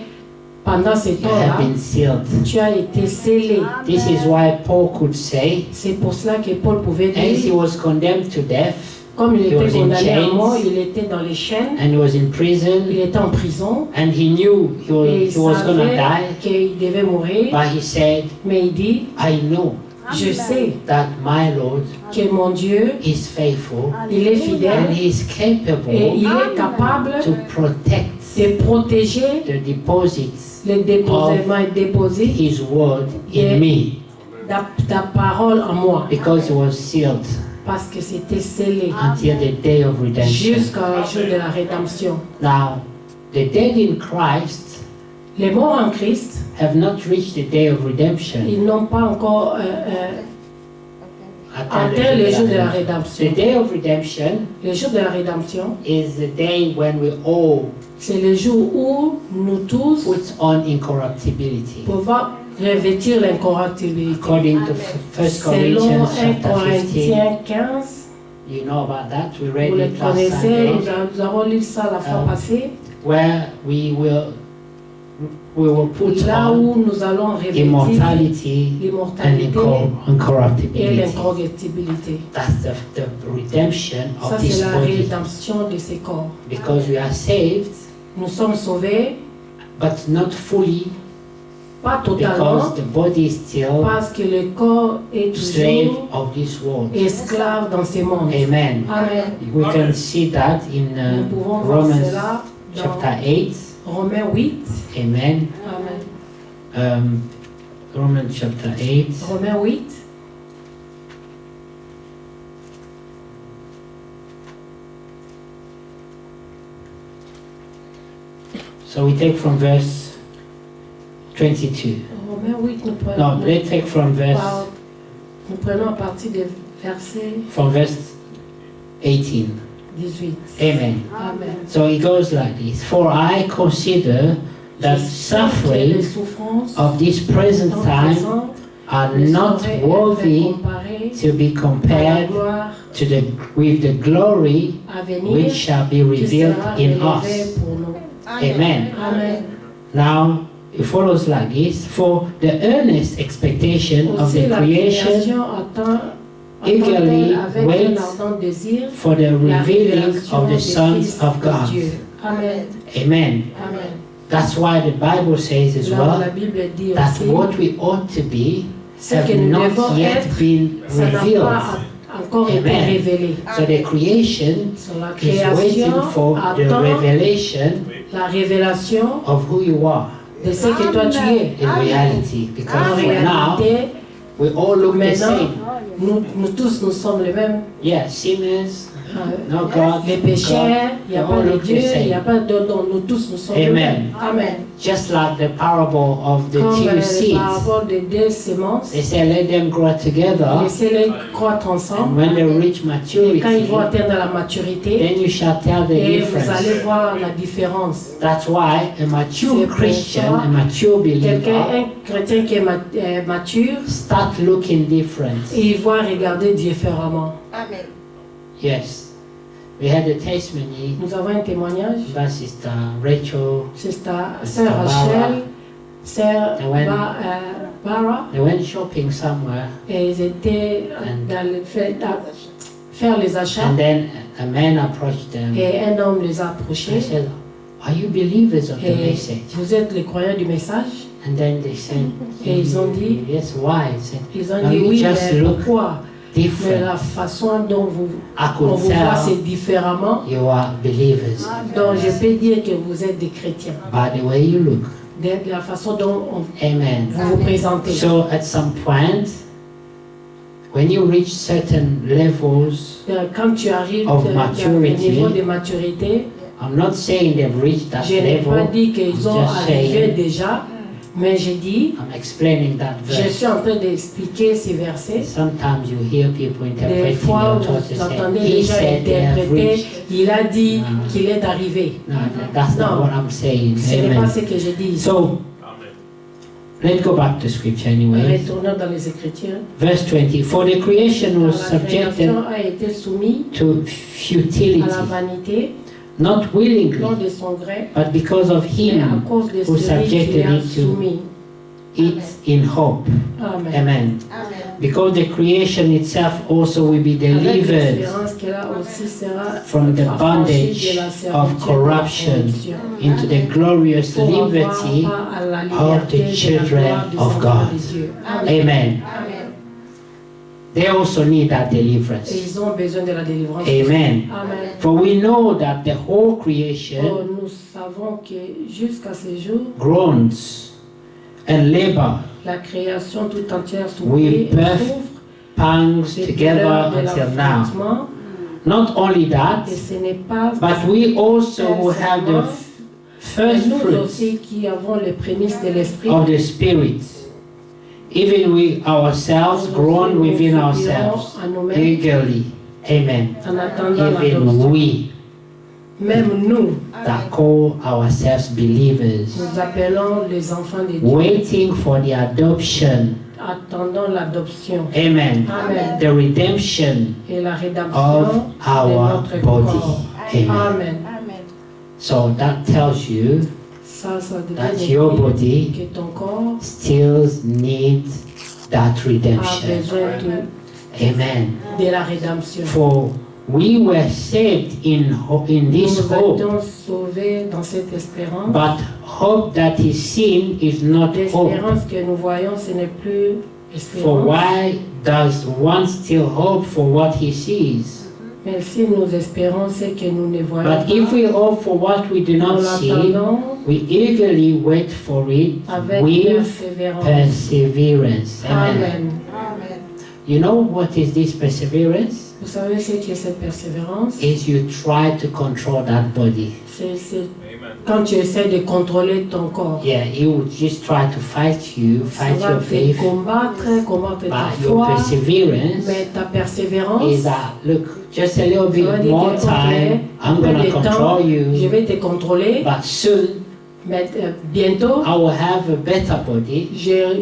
pendant ce you temps-là, have been sealed. tu as été scellé. This is why Paul could say, C'est pour cela que Paul pouvait as he dire, was condemned to death, comme il he était was in condamné à chains, mort, il était dans les chaînes, and he was in prison, il était en prison, and he knew et he was going to die, savait qu'il devait mourir, but he said, mais il dit, I know je sais that my Lord que mon Dieu, is faithful il est and fidèle he is et capable il est capable to protect de protéger the deposits les déposements et déposer his word in me, ta parole en moi, because he was sealed parce que c'était scellé until the day of redemption. jusqu'au jour de la rédemption. Now, the dead in Christ Les morts en Christ, have not reached the day of redemption. ils n'ont pas encore atteint le jour de la rédemption. The day of redemption Le jour de la rédemption, is the day when we all c'est le jour où nous tous put on incorruptibility. pouvons revêtir l'incorruptibilité. According to 1 Selon Corinthians 1 chapter 15, Corinthiens 15, you know about that. We vous read le it last connaissez, Sunday, nous avons lu ça la fois passée, where we will put là on où nous allons revêtir immortality and l'immortalité et incorruptibility. l'incorruptibilité. That's the redemption Ça, of this c'est la body. rédemption de ces corps. Because we are saved, Nous sommes sauvés, but not fully, pas totalement, because the body is still parce que le corps est slave toujours of this world. esclave dans ce monde. Amen. Amen. We can see that in Nous pouvons voir Romans cela chapter dans 8. Romains 8. Amen. Amen. Romans chapter 8. Romains 8. So we take from verse 22. Romains 8, nous prenons, No, let's take from nous prenons à partir du verset verse 18. 18. Amen. Amen. So it goes like this. For I consider that Que les suffering souffrances of this present temps time présent are ne not sauraient être worthy comparées to be à la compared gloire with the glory à venir which shall be qui revealed sera in révélée us. pour nous. Amen. Amen. Now it follows like this. For the earnest expectation of Aussi, the la creation création attend eagerly avec waits un ardent désir for the la revealing révélation of the des sons fils of de God. Dieu. Amen. Amen. Amen. That's why the Bible says as Là, well la Bible dit that aussi, what we ought to be ce have que nous not devons yet être, been ça n'a revealed. pas encore été Amen. révélé. So the creation Sur la is waiting création for the attend revelation la révélation of who you are de ce que toi tu es. in reality. En Because for now, réalité, we all look the maintenant, same. nous tous, nous sommes les mêmes. Yeah, sinners, Euh, no God, Les pécheurs, il n'y a we pas all de look Dieu, the il n'y a same. pas de don. Nous tous, nous sommes les Amen. mêmes. Amen. Just like the parable of the Comme two le seeds. parabole des deux semences, They say let them grow together, laissez-les croître and ensemble. when they reach Et maturity, quand ils vont atteindre la maturité, then you shall tell the et vous allez difference. voir la différence. That's why a mature C'est pour Christian, ça, a mature Quelqu'un, believer, un chrétien qui est mature, start looking different. et il va regarder différemment. Amen. Yes. We had a testimony Nous avons un témoignage. by Sister Rachel. C'est ta Sister sœur Rachel Sœur And when- Bara, They went shopping somewhere, et ils étaient dans le fait faire les achats, and then a man approached them. et un homme les a I approchés. said, "Are you believers of the Et message?" vous êtes les croyants du message? And then they said, Et ils ont dit, "Yes, why?" I said, ils ont "No, dit you oui, just mais look pourquoi? Mais la different. façon dont I on could vous voit, tell c'est différemment. you are believers Donc je peux dire que vous êtes des chrétiens. by the way you look." De la façon dont Amen. vous vous présentez. So at some point, when you reach certain levels, Quand tu arrives of à un maturity, niveau de maturité, I'm not saying they've reached that je n'ai pas level. dit qu'ils ont I'm just arrivé saying, déjà, mais j'ai dit, I'm explaining that je verse. suis en train d'expliquer ces versets. Sometimes you hear people Des interpreting fois, your thoughts vous and entendez saying, les he gens said they have interpréter, reached. il a dit No. qu'il est arrivé. No, that's not No. what I'm saying. Ce n'est pas Amen. ce que j'ai dit ici. So, let's go back to scripture anyway. Retournons dans les Écritures. Verse 20. For the creation was La subjected création a été soumise to à futility, la vanité, not non willingly, de son gré, but because of mais à him cause de who celui qui subjected l'a it to soumis. it in hope. Amen. Amen. Amen. Because the creation itself also will be Avec delivered l'espérance qu'elle a aussi sera from the affranchie bondage de la of servitude de la corruption corruption, into the glorious pour avoir liberty. part à la of the liberté de la children gloire des of enfants God. de Dieu. Amen. Amen. Amen. They also need that Et deliverance. ils ont besoin de la délivrance. Amen. Amen. For we know that the whole Oh, creation nous savons que jusqu'à ce jour, groans and labor, la création tout entière We souffre, birth souffre pangs des together douleurs de until now. l'enfantement. Not only that, Et ce n'est pas but we also who have the first nous fruits aussi qui avons les prémices de l'esprit. of the Spirit. Even we ourselves groan within ourselves à nous-mêmes eagerly. Amen. en attendant Even l'adoption. we Même nous, that call ourselves believers, nous appelons les enfants de Dieu, waiting for the adoption. attendons l'adoption. Amen. Amen. The redemption Et la rédemption of de our notre body. corps. Amen. Amen. Amen. So that tells you Ça devait that dire your body que ton corps still needs that a redemption. besoin Amen. de la rédemption. For we were saved in this Nous hope, étions sauvés dans cette espérance. but hope that is seen is not hope. L'espérance que nous voyons, ce n'est plus For espérance. why does one still hope for what he sees? Mais si nous espérons ce que nous ne voyons But pas, if we hope for what we do nous not see, l'attendons we eagerly wait for it avec with persévérance. perseverance. Amen. Amen. Amen. You know what is this perseverance? Vous savez ce qu'est cette persévérance? Is you try to control that body. C'est quand tu essaies de contrôler ton corps. Yeah, he would just try to fight you, Ça fight va your te faith. combattre ta But your foi, perseverance mais ta persévérance, is that, look, just a little ça veut bit dire more que, ok, time, I'm un peu going de to temps, control je you, vais te contrôler, but soon mais bientôt, I will have a better body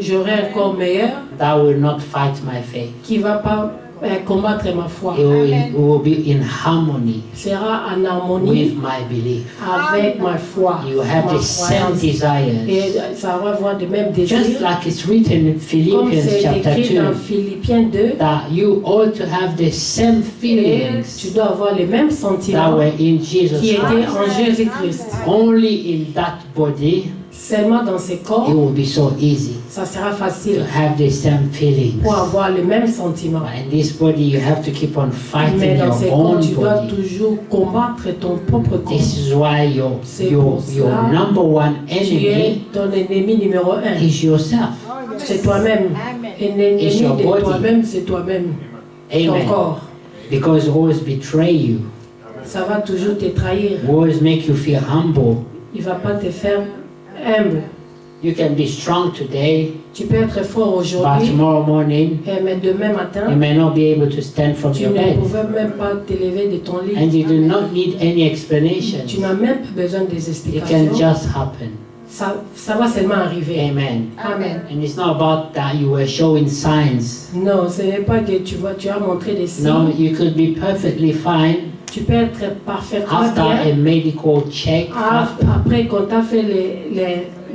j'aurai un corps meilleur that will not fight my faith. qui va pas combattre ma foi. It will be in harmony Sera en harmonie with my belief. avec ma foi, You have ma the same croyance. desires. Et ça va avoir les mêmes Just désirs, like it's written in comme Philippians c'est chapter écrit 2, dans Philippiens 2, that you ought to have the same et feelings tu dois avoir les mêmes that sentiments were in Jesus qui étaient Christ. en Jésus-Christ. Only in that body Seulement dans ces it corps, will be so easy ça sera to facile have the same feelings. pour avoir les mêmes sentiments. But in this body you have to keep on Mais fighting dans your ces corps, own tu dois body. toujours combattre ton propre corps. This is why C'est your pour cela number one Tu es enemy ton ennemi numéro un. is yourself. C'est toi-même. Amen. Et l'ennemi It's your de body. toi-même, c'est toi-même. Ton Amen. corps. Because it always betray you, Ça va toujours te trahir. always make you feel humble. Il ne va pas te faire humble. You can be strong today, Tu peux être fort but aujourd'hui, tomorrow morning mais demain you matin, may not be able to stand from tu your ne bed. pouvais même pas te lever de ton lit. And you do not need any explanation. Tu n'as même pas besoin des It can explications. just happen. Ça va seulement arriver. Amen. Amen. And it's not about that you were showing signs. Non, ce n'est pas que tu as montré des signes. No, you could be perfectly fine Tu peux être parfaitement after bien. a medical check. Après qu'on t'a fait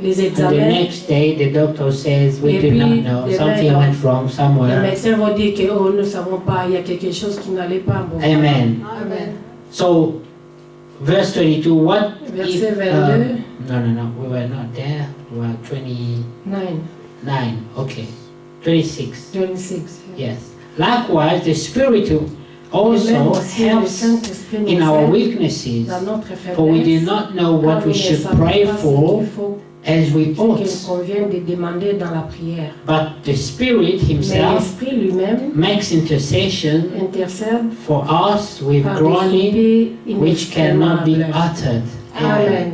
les And the examens. next day, the doctor says, we Et do puis, not know, demain, something went wrong Les somewhere. médecins vont dire que oh, nous ne savons pas, il y a quelque chose qui n'allait pas. Bon. Amen. Amen. So, verse 22, what if... Verset 22. No, we were not there. We were 29, 9, okay. 26, 26. yes. Likewise, the Spirit Et même also aussi, le helps Saint-Esprit nous in our aide weaknesses, dans notre faiblesse. for we do not know car what nous we ne should savons pray pas ce for qu'il faut, as we ce qu'il ought. convient de demander dans la prière. But the Spirit Mais Himself l'Esprit lui-même makes intercession intercède for us with par des groaning soupirs which cannot be inexprimables. uttered. Amen. Amen.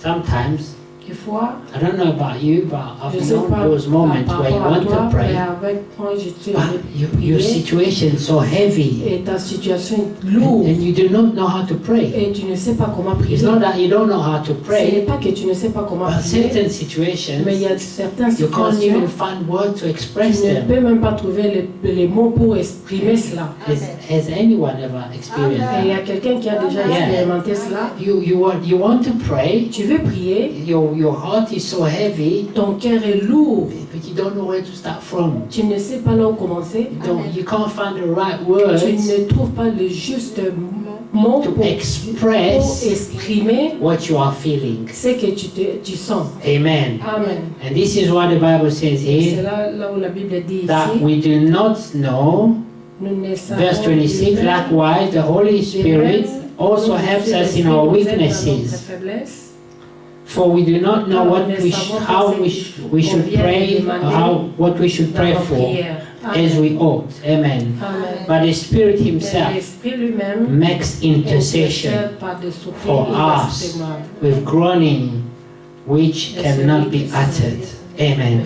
Sometimes, Des fois, I don't know about you, but je I've ne sais known pas those moments par where you rapport à want toi, to mais pray, avec moi, je suis but allée your prier situation is so heavy et ta situation est lourde and you do not know how to pray. et tu ne sais pas comment prier. It's not that you don't know how to Ce n'est pray, pas que tu ne sais pas comment but prier, certain situations mais il y a certaines you can't situations even find words to express tu ne them. peux même pas trouver les mots pour exprimer cela. Has anyone ever experienced Et il y that? a quelqu'un qui a déjà expérimenté cela. You want to pray, Tu veux prier, your heart is so heavy, ton cœur est lourd, but you don't know where to start from. tu ne sais pas là où commencer, You can't find the right tu words ne trouves pas le juste mot to pour express exprimer what you are feeling. ce que tu sens. Amen. Amen. And this is what the Bible says Et c'est here, là où la Bible dit that ici, we do not know. nous ne savons Verse 26, likewise, the Holy Spirit also helps us in our weaknesses. For we do not know how we should pray, what we should pray for as we ought. Amen. Amen. But the Spirit Mais Himself l'Esprit lui-même makes intercession intercède par des soupirs for us inexprimables. with groaning which cannot be uttered. Amen.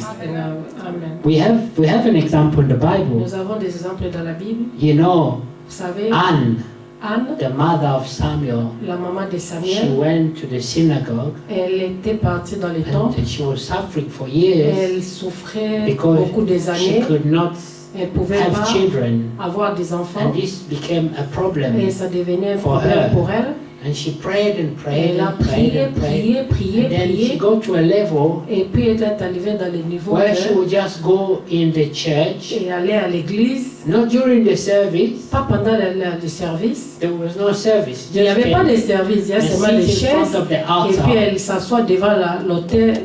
Amen. We have an example in the Bible. Nous avons des exemples dans la Bible. You know, Vous savez, Anne, Anne, the mother of Samuel, la maman de she Samuel, went to the synagogue elle était partie dans les temple. and she was suffering for years Elle souffrait because beaucoup des she années. could not Elle ne pouvait have pas children, avoir des enfants. and this became a problem. Et ça devenait un for problème her. pour elle. And she prayed and prayed Elle a and prayed prié, and prayed. prié, And then she prié. got to a level Et puis elle est arrivée dans le niveau where she que would just go in the church, elle allait à l'église, not during the service. pas pendant le service. There was no service. Il n'y avait Just pas came de service, il y a and seulement des sit in front chaises. of the Et puis altar elle s'assoit devant l'autel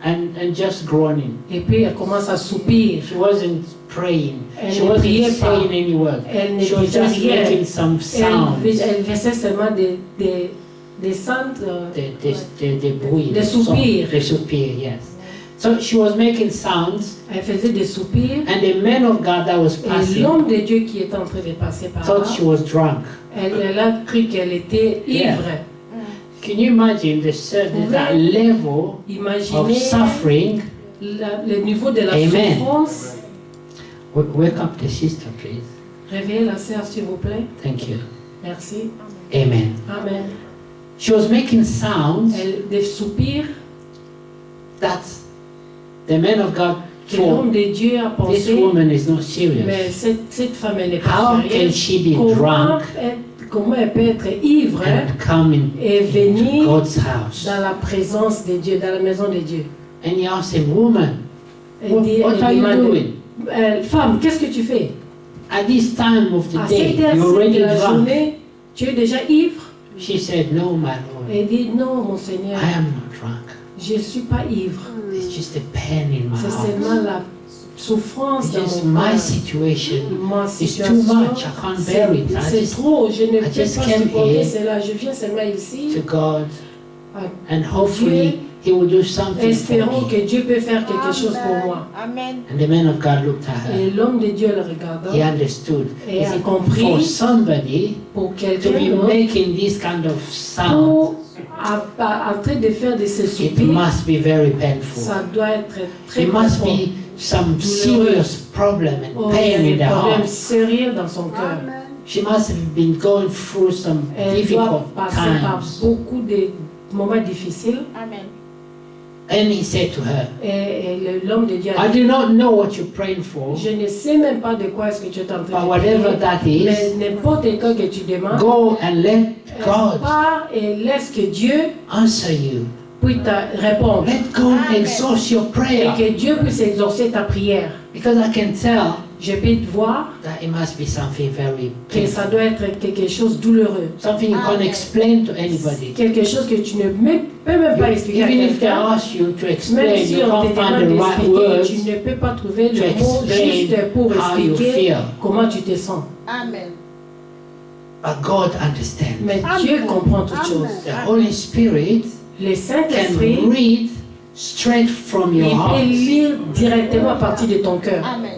and just groaning. et puis elle commence à soupir. She wasn't praying. Elle She ne wasn't priait pas. saying any word. Elle ne She was disait just rien. making some sounds. Elle faisait seulement des sons. The bruit, Des the song, soupirs. the soupir, yes. So she was making sounds, Elle faisait des soupirs. and the man of God that was Et passing l'homme de Dieu qui était en train de passer par là, thought she was drunk. elle a cru qu'elle était Yeah. ivre. Can you imagine that level of Imaginez suffering? le niveau de la Amen. souffrance. Wake up the sister, please. Réveillez la sœur, s'il vous plaît. Thank you. Merci. Amen. Amen. She was making sounds Des soupirs that the man of God que l'homme thought, de Dieu a this pensé. woman is not Mais serious. cette femme, elle n'est How pas can sérieuse. she be Comment drunk elle peut être ivre and come et into venir God's house? dans la présence de Dieu, dans la maison de Dieu? And he asked him, woman, Elle dit, what elle are you demande, doing? femme, qu'est-ce que tu fais? At this time of the À day, cette heure-ci you're de already la drunk. journée, tu es déjà ivre? She said, no, my Lord, Elle dit, non, mon Seigneur, I am not drunk. je ne suis pas ivre. It's just a pain in my C'est heart. seulement la souffrance It's dans just mon my cœur. situation. Ma It's too situation, much. I can't bear it. I c'est just trop, je ne peux just pas came supporter here cela. Je viens seulement ici, to God, à and hopefully He will do something for espérons me. que Dieu peut faire quelque chose pour moi. Amen. And the man of God looked at Et her. l'homme de Dieu le regarda He understood. et He a said, compris for somebody pour to quelqu'un be d'autre, making this kind of sound, pour en train de faire de ces it soupirs, must be very painful. ça doit être très There must profond. be some serious problem and Oh, il y a pain in des the problèmes heart. sérieux dans son cœur. She must have been going through some Elle doit difficult passer par times. beaucoup de moments difficiles. Amen. And he said to her, Et l'homme de Dieu a I dit, do not know what you're praying for, je ne sais même pas de quoi est-ce que tu es en train but de whatever prier, that mais is, n'importe quoi que tu demandes, go and let God pars et laisse que Dieu answer you. puis te répondre. Let God Amen. exhaust your Et prayer. que Dieu puisse exaucer ta prière. Because I can tell Je peux te voir that it must be something very que ça painful. doit être quelque chose de douloureux. Something you can't Amen. explain to anybody. Quelque chose que tu ne peux même pas expliquer à Even if they quelqu'un. ask you to Même explain, si you on can't te find demande the right d'expliquer, words tu ne peux pas trouver to le mot explain juste pour how you expliquer feel. comment tu te sens. Amen. But God understands. Mais Amen. Dieu comprend toutes Amen. choses. The Holy Spirit Le can Saint-Esprit, read straight from il your peut heart. lire directement à partir de ton cœur. Amen.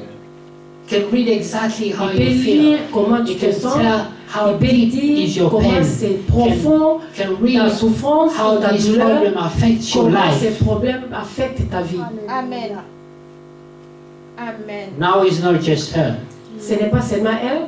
Can read exactly how Il peut you lire feel. comment tu He te can sens. tell how Il peut deep is dire your comment pain. c'est profond Can ta read souffrance, how ta this douleur, problem affects your comment ces life. problèmes affectent ta vie. Amen. Amen. Now it's not just her. Ce n'est pas seulement elle.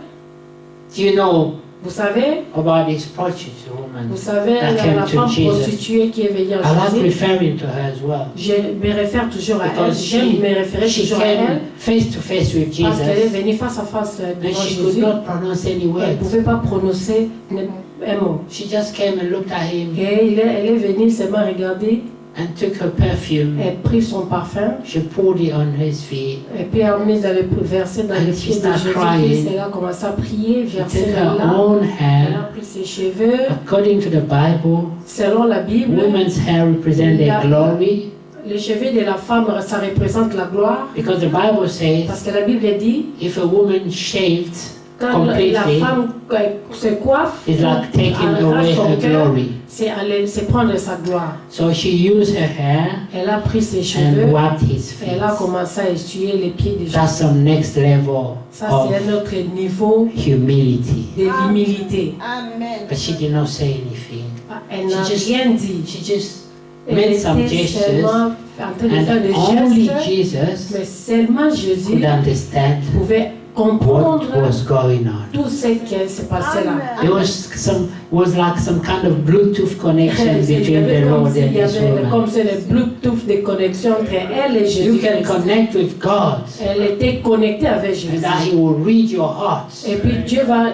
Do you know Vous savez, about this prostitute woman? vous savez That came la to femme Jesus. prostituée qui est venue I à like Jésus. referring to her as well. Je me réfère toujours à elle. Because J'aime me référer she toujours à elle came face to face with parce qu'elle est Jesus venue face à face and devant she could Jésus. not pronounce any Elle ne words. pouvait pas prononcer un mot. She just came and looked at him Et elle est venue seulement regarder, and took her perfume. elle prit son parfum, She poured it on his feet. et puis elle a mis dans le verset dans And les she pieds de started Jésus. crying. Elle a commencé à prier, She verser took les her larmes. own Elle a hair. pris ses cheveux. According to the Bible, Selon la Bible, women's hair represent their glory les cheveux de la femme, ça représente la gloire. because the Bible says Parce que la Bible dit, if a woman shaved quand la completely, femme se coiffe, it's like taking arrache away son her cœur, glory. c'est prendre sa gloire. So she used her hair Elle a pris ses cheveux, and wiped his feet. elle a commencé à essuyer les pieds de That's Jésus. some next level Ça, of c'est un autre niveau humility. de l'humilité. Amen. But she did not say anything. Elle n'a She just- rien dit. She just Elle made some était gestures, seulement en train de faire des and only gestes, Jesus mais seulement Jésus could understand pouvait what comprendre was going on. tout ce qui se passait là. There was like some kind of Bluetooth connection Il y between avait the comme Lord s'il and y this avait woman. comme c'est le Bluetooth de connexion entre elle et You Jésus. can connect with God, Elle était connectée avec and Jésus. that He will read your hearts. Et puis Dieu va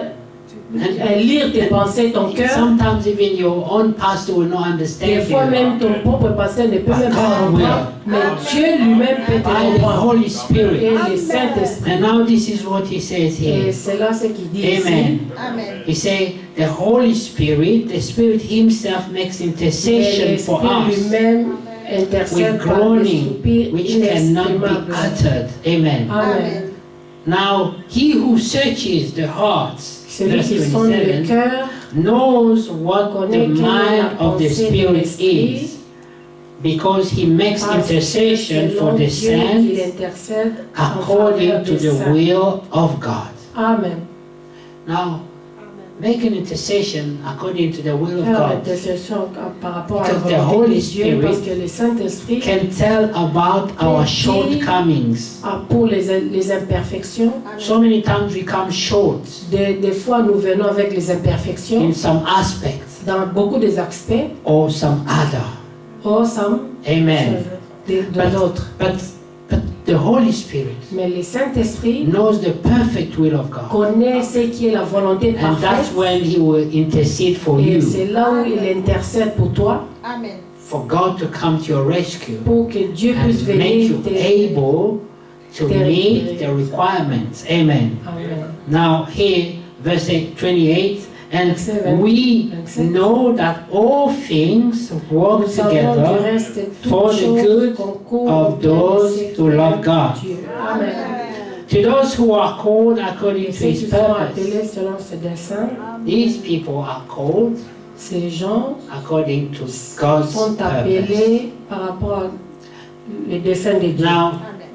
lire tes pensées, ton cœur. Sometimes even your own pastor will not Des understand fois même you. ton propre pasteur ne peut même pas God comprendre, mais Dieu lui-même peut te By the comprendre. Holy Et Spirit. le Saint-Esprit. And now this is what He says Et here. c'est là ce qu'il dit ici. Amen. Amen. He say the Holy Spirit, the Spirit Himself makes Et intercession for l'Esprit us lui-même intercède with par des groaning soupirs which cannot be inexprimables. uttered. Amen. Amen. Now, He who searches the hearts, Celui verse qui sonde le 27, cœur knows what the connaît quelle est mind la of the pensée de Spirit l'Esprit, is, because He makes parce que intercession selon for the Dieu saints qu'il intercède en according faveur to des the saints. will of God. Amen. Now, make an intercession according to the will of Faire God. l'intercession par rapport à la Because the volonté Holy de Dieu, Spirit parce que le Saint-Esprit Can tell about our shortcomings. a pour les imperfections. So many times we come short Des fois, nous venons avec les imperfections in some aspects dans beaucoup des aspects, or some other. ou some Amen. de l'autre. But the Holy Spirit Mais le Saint-Esprit knows the perfect will of God. connaît ce qui est la volonté And that's parfaite. when He will intercede for Et you, c'est là où il intercède pour toi, Amen. for God to come to your rescue pour que Dieu puisse and make venir you able to meet the requirements. Amen. Amen. Now here, verse 28, and Verset we 27. know that all things work Nous savons du together reste for toutes the choses good concourent of au bien de those ceux qui who love aiment God. Dieu. Amen. To those who are called according Et to ceux His qui sont purpose. appelés selon ce dessein, These people are called ces gens according to God's sont purpose. appelés par rapport au dessein de Dieu. Now, Amen.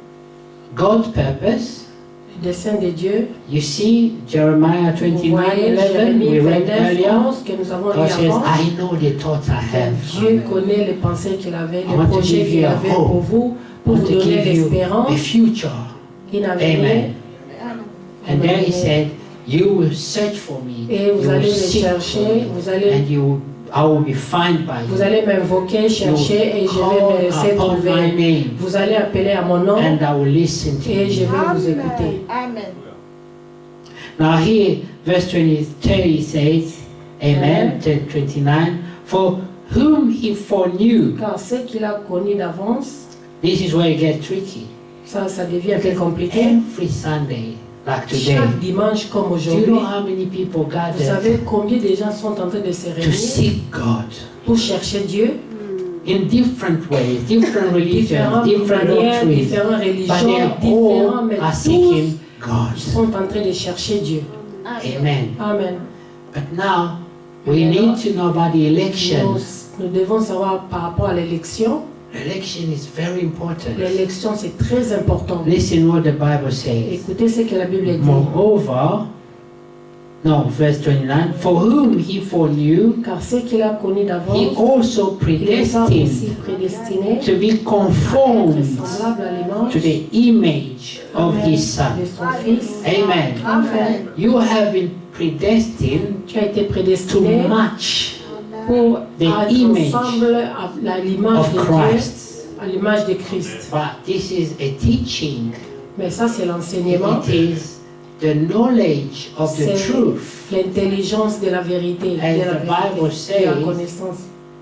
God's purpose, Le dessein de Dieu, you see Jeremiah vous 29, voyez 11, Jérémie we read 29, earlier. 11 que nous avons God lu says, avant. I know the thoughts I have. Dieu connaît les pensées qu'il avait, I want les to projets give qu'il you a avait hope. pour vous, I pour want vous to donner give you a l'espérance, future. une avenir. Amen. Amen. And then He said, you will search for me. Et vous You allez will me seek for chercher, me. vous allez, I will be found by vous you. allez m'invoquer, chercher, et You je will vais me call laisser upon my trouver. name, Vous allez appeler à mon nom, and I will listen to et je you. vais vous écouter. Amen. Now here, verse 30 says, Amen, 29, for whom he foreknew. Car ceux qu'il a connus d'avance, This is where it gets tricky. ça devient un peu compliqué. Every Sunday, like today, Chaque dimanche comme do you aujourd'hui, know how many people vous gather savez combien de gens sont en train de se to réunir seek God pour chercher Dieu, in different ways, different religions, différentes different manières, doctrines, différentes but they religions, différents, mais are tous seeking God. sont en train de chercher Dieu. Amen. Amen. But now we need to know about the election. Nous devons savoir par rapport à l'élection. Election is very important. L'élection, c'est très important. Listen what the Bible says. Écoutez ce que la Bible dit. Moreover, no, verse 29, for whom he foreknew, Car ceux qu'il a connus he d'avance, also il les a aussi predestined prédestinés to be à être conformed semblables à l'image to the image of his Son. de son Fils. Amen. Amen. You have been predestined Tu as été to prédestiné match pour the être image ensemble à l'image of de Christ. Dieu, à l'image de Christ. But this is a teaching. Mais ça, c'est l'enseignement, It is the knowledge of the c'est truth. l'intelligence de la vérité, As de la the Bible vérité, de la says, connaissance.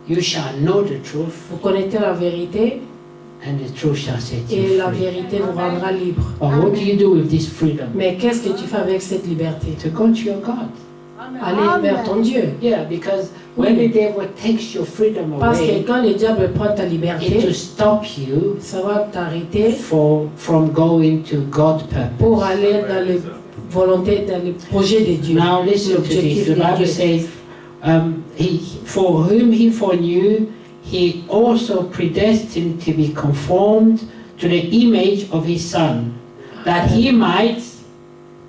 You shall know the truth, Vous connaissez la vérité and the truth shall set et you la free. vérité vous rendra libre. But what do you do with this freedom? Mais qu'est-ce que tu fais avec cette liberté? To go to your God. Aller vers ton Dieu. Yeah, because when the devil takes your freedom Parce que away, quand le diable prend ta it liberté, will stop you ça va t'arrêter from going to God's pour purpose. aller dans les volontés, dans les projets de Dieu. Now listen to L'objectif this. The de Bible Dieu. says, for whom he foreknew, he also predestined to be conformed to the image of his Son, that he might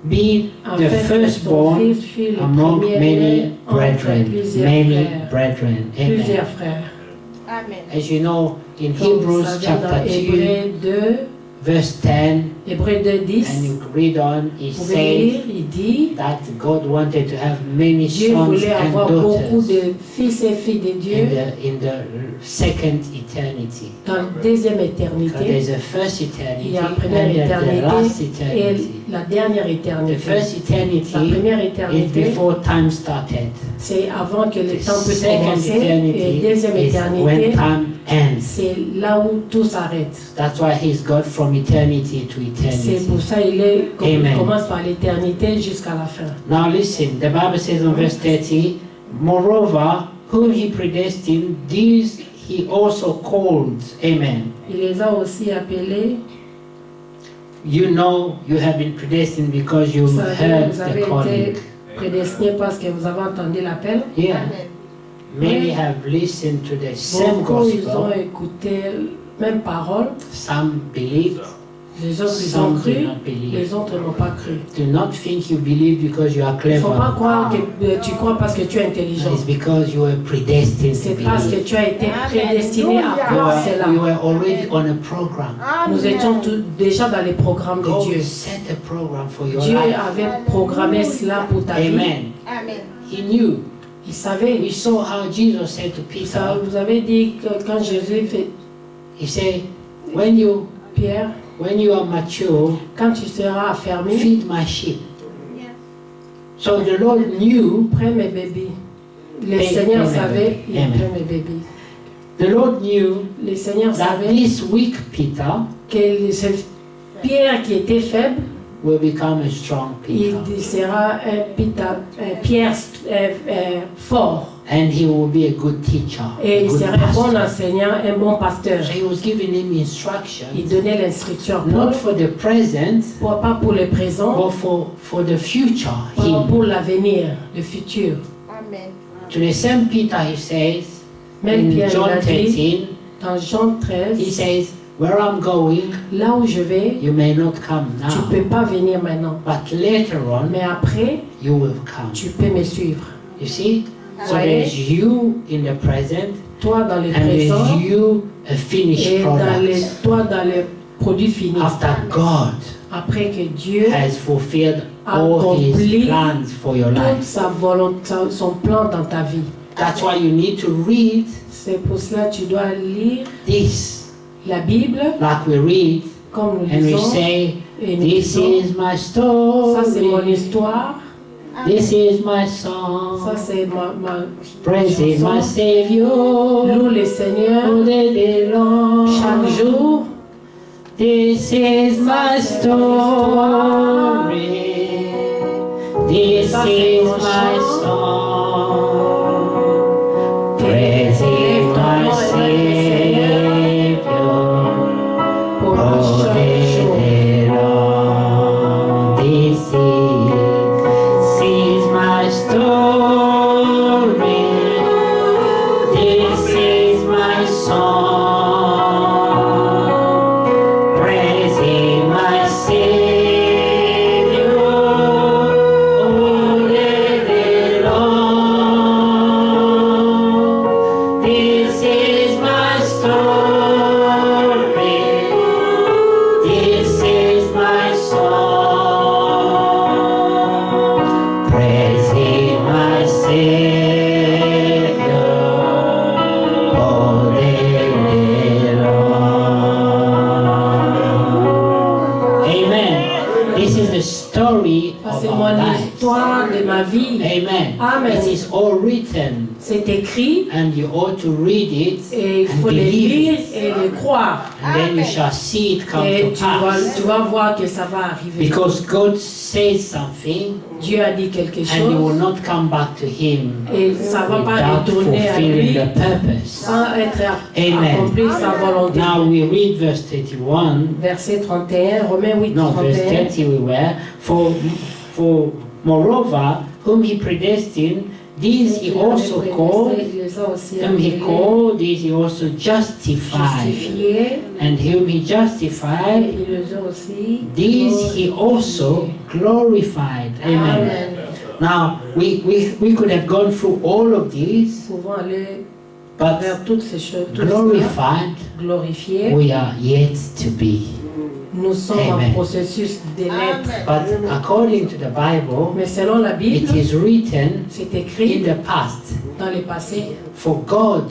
be En the fait, son firstborn fils fut le among premier-né many entre brethren. plusieurs Many frères. brethren. Amen. Plusieurs frères. Amen. As you know, in Comme vous Hebrews savez, chapter dans 2, Hébreux 2, verse 10, Hébreux 2, 10, and you read on, it vous pouvez says lire, il dit, that God wanted to have many Dieu sons voulait and avoir beaucoup daughters de fils et filles de Dieu in the second eternity. dans la deuxième Because éternité. there's a first Il eternity y a la and première there's the last éternité eternity. et la dernière The éternité. first La eternity première is éternité, before time started. c'est avant que le The temps puisse second commencer. Et la eternity deuxième is when éternité, time ends. c'est là où tout s'arrête. That's why he's God from eternity to C'est eternity. pour ça qu'il Amen. commence par l'éternité jusqu'à la fin. Now listen, the Bible says in verse 30, moreover, whom he predestined, these he also called. Amen. Il les a aussi appelés. You know you have been predestined because you Vous savez, heard vous avez the calling. été prédestinés parce que vous avez entendu l'appel. Yeah. Amen. Many have listened to the same Beaucoup, ils ont gospel. écouté la même parole. Some believed, Les autres, ils ont some cru. did not believe. Les autres n'ont pas cru. Do not think you believe because you are Il ne faut pas clever. croire que tu crois parce que tu es intelligent. It's because you were predestined to C'est parce que believe. tu as été prédestiné à Alléluia. croire cela. We were already on a program. Nous étions déjà dans les programmes de God Dieu. set a program for your Dieu life. avait programmé cela pour ta vie. Amen. Amen. He knew. Il savait. We saw how Jesus said to Ça, Peter, vous avez dit que quand Jésus fait he said, when you are mature, quand tu seras affermi, feed my sheep. So the Lord knew, prends mes bébés. Le Amen. Seigneur Amen. savait, il Amen. prend mes bébés. the Lord knew Le Seigneur that savait this weak Peter que ce Pierre qui était faible, will become a strong Peter. il sera un Pierre fort. And he will be a good teacher, Et a il good sera un bon pastor. enseignant, un bon pasteur. So he was giving him instruction, Il donnait l'instruction not for the present, pas pour le présent, but for the future. pas Him. pour l'avenir, le futur. Amen. To the same Peter, he says, Même in Pierre il John a dit, 13, dans Jean he 13, says, where I'm going, là où je vais, you may not come tu ne now, peux pas venir maintenant. but later on, Mais après, you will come. tu peux me suivre. You see? So Voyez? there's you in the present, Toi dans le and présent there's you a finished et product. toi dans le produit fini. After God Après que Dieu has fulfilled all accompli his plans for your toute life. sa volonté, son plan dans ta vie. That's why you need to read C'est pour cela que tu dois lire this la Bible like we read, comme nous and we lisons. say, Et nous this disons, is my ça c'est mon story. histoire. This is my song. Ça, c'est ma Praising my chanson. Savior Loue le Seigneur all the day long. chaque jour. This is my story. This Ça, c'est is mon my chant. song. Praising my Savior Pour all chaque the jour. day long. This is my story. This is my song. Praising my Savior all the day long. This is my story. This is my song. Praising my Savior all day long. Amen. This is the story Ça, of c'est our mon lives. histoire de ma vie. Amen. Amen. It is all written, C'est écrit and you ought to read it et il and faut le believe lire it, et le croire. and then you shall see it come Et to tu vas pass. voir que ça va arriver. Because God says something, Dieu a dit quelque and you will chose not come back to Him et ça va pas without retourner à fulfilling lui the purpose. sans être Amen. accompli sa volonté. Now we read verse 31. Verset 31, Romains 8, No, verse 31. 30 we were. For moreover, whom He predestined, these He also called. Il les a aussi Whom He appelés, called, these He also justified. justifiés, And whom He et justified, il les a aussi these He also glorified. Amen. Amen. Now, we could have gone through all of these, Nous pouvons aller but vers toutes ces choses, tout cela, glorified, glorifiés. we are yet to be. Nous sommes Amen. en processus de l'être. But according to the Bible, Mais selon la Bible, it is written c'est in écrit the past, dans le passé. for God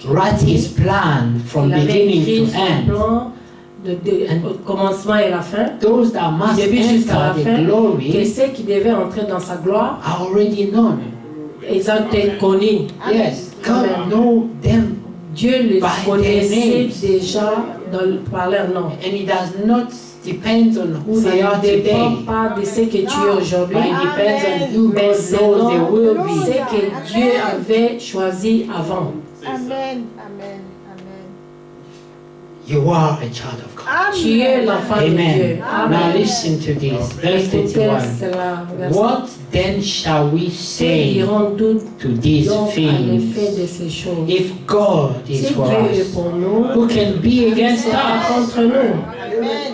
wrote His plan from Il avait beginning écrit to son end. plan au commencement et la fin. Those that must Du début jusqu'à la enter the fin. Que glory ceux qui devaient entrer dans sa gloire, are already known. ils ont été connus. Yes, God Amen. knows them, Dieu les By connaissait their names. déjà par leur nom. and it does not depend on who Ça they are ne dépend today, pas de ce que tu es aujourd'hui, but it depends on who mais God knows they will selon be. ce que Dieu avait choisi avant. Amen. Amen. Amen. You are a child of God. Tu es l'enfant de Dieu. Amen. Now Amen. listen to this, verse Écoutez 31. cela, verset. What then shall we Que say dirons-nous to these donc à l'effet things? de ces choses? If God is Si for Dieu est us, pour nous, who can be against sera us? contre nous. Amen.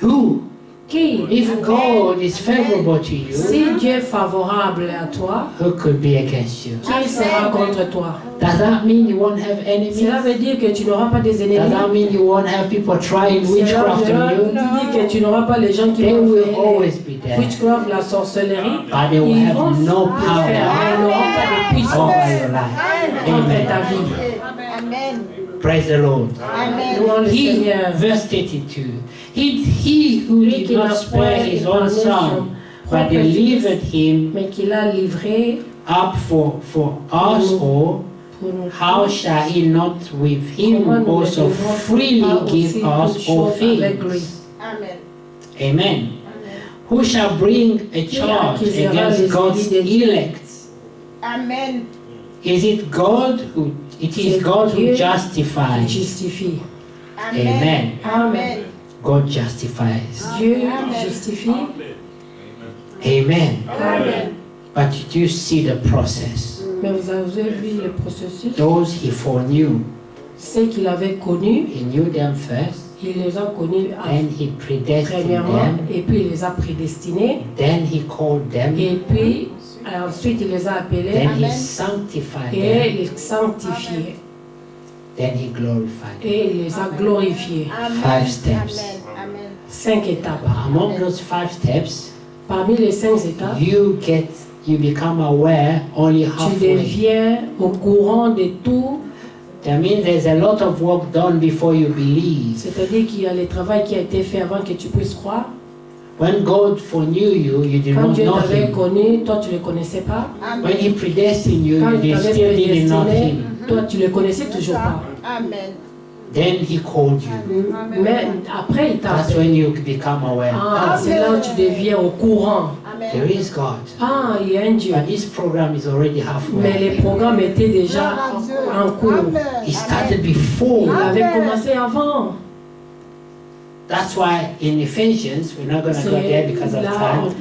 Who? Qui? If God is favorable to you, Si Dieu est favorable à toi, who could be against you? qui sera contre toi? Does that mean you won't have enemies? Cela veut dire que tu n'auras pas des Does ennemis. that mean you won't have people trying Cela witchcraft on you? veut dire que tu n'auras pas les gens qui They vont will faire always be there, witchcraft, la sorcellerie. but they will Ils vont have no le faire, power mais ils n'auront pas de puissance over your life. contre ta Amen. vie. Amen. Praise the Lord. Amen. Louons le He, Seigneur. verse 32, he who Lui did qui not n'a spare point his own épargné son son, but propre delivered fils, him mais qu'il a livré up for us all, pour nous how tous. shall he not with him Comment nous ne also devons freely pas give aussi us toutes all choses avec lui. things? Amen. Amen. Amen. Who shall bring a charge accusera against les God's élus de Dieu? elect? Amen. Is it God who? It is C'est God who Dieu qui justifies. justifie. Amen. Amen. God justifies. Dieu justifie. Amen. Amen. But did you see the process? Mais vous avez vu le processus. Those he foreknew, Ceux qu'il avait connus, he knew them first, il les a connus and he predestined premièrement, them, et puis il les a prédestinés, then he called them, et puis ensuite il les a appelés, then he Amen. sanctified et them, les sanctifiés, then he glorified them. et il les a glorifiés. Amen. 5 steps. Amen. Amen. 5 étapes. But among those 5 steps, Parmi les 5 étapes, you become aware only tu halfway. deviens au courant de tout, That means there's a lot of work done before you believe. c'est-à-dire qu'il y a le travail qui a été fait avant que tu puisses croire. When God foreknew you, you did Quand not Dieu know t'avait him. connu, toi tu ne le connaissais pas. When he predestined you, Quand you il t'avait still didn't know prédestiné, him. toi tu le connaissais toujours pas. Amen. Then he called you. Mais après il t'a That's appelé. when you become aware. Ah, c'est là où tu deviens au courant. There Amen. is God. Ah, il y a un Dieu. But this program is already Mais les halfway. programmes étaient déjà en cours. It started before. Il avait commencé avant. That's why in Ephesians, we're not going to go there because of Là, time.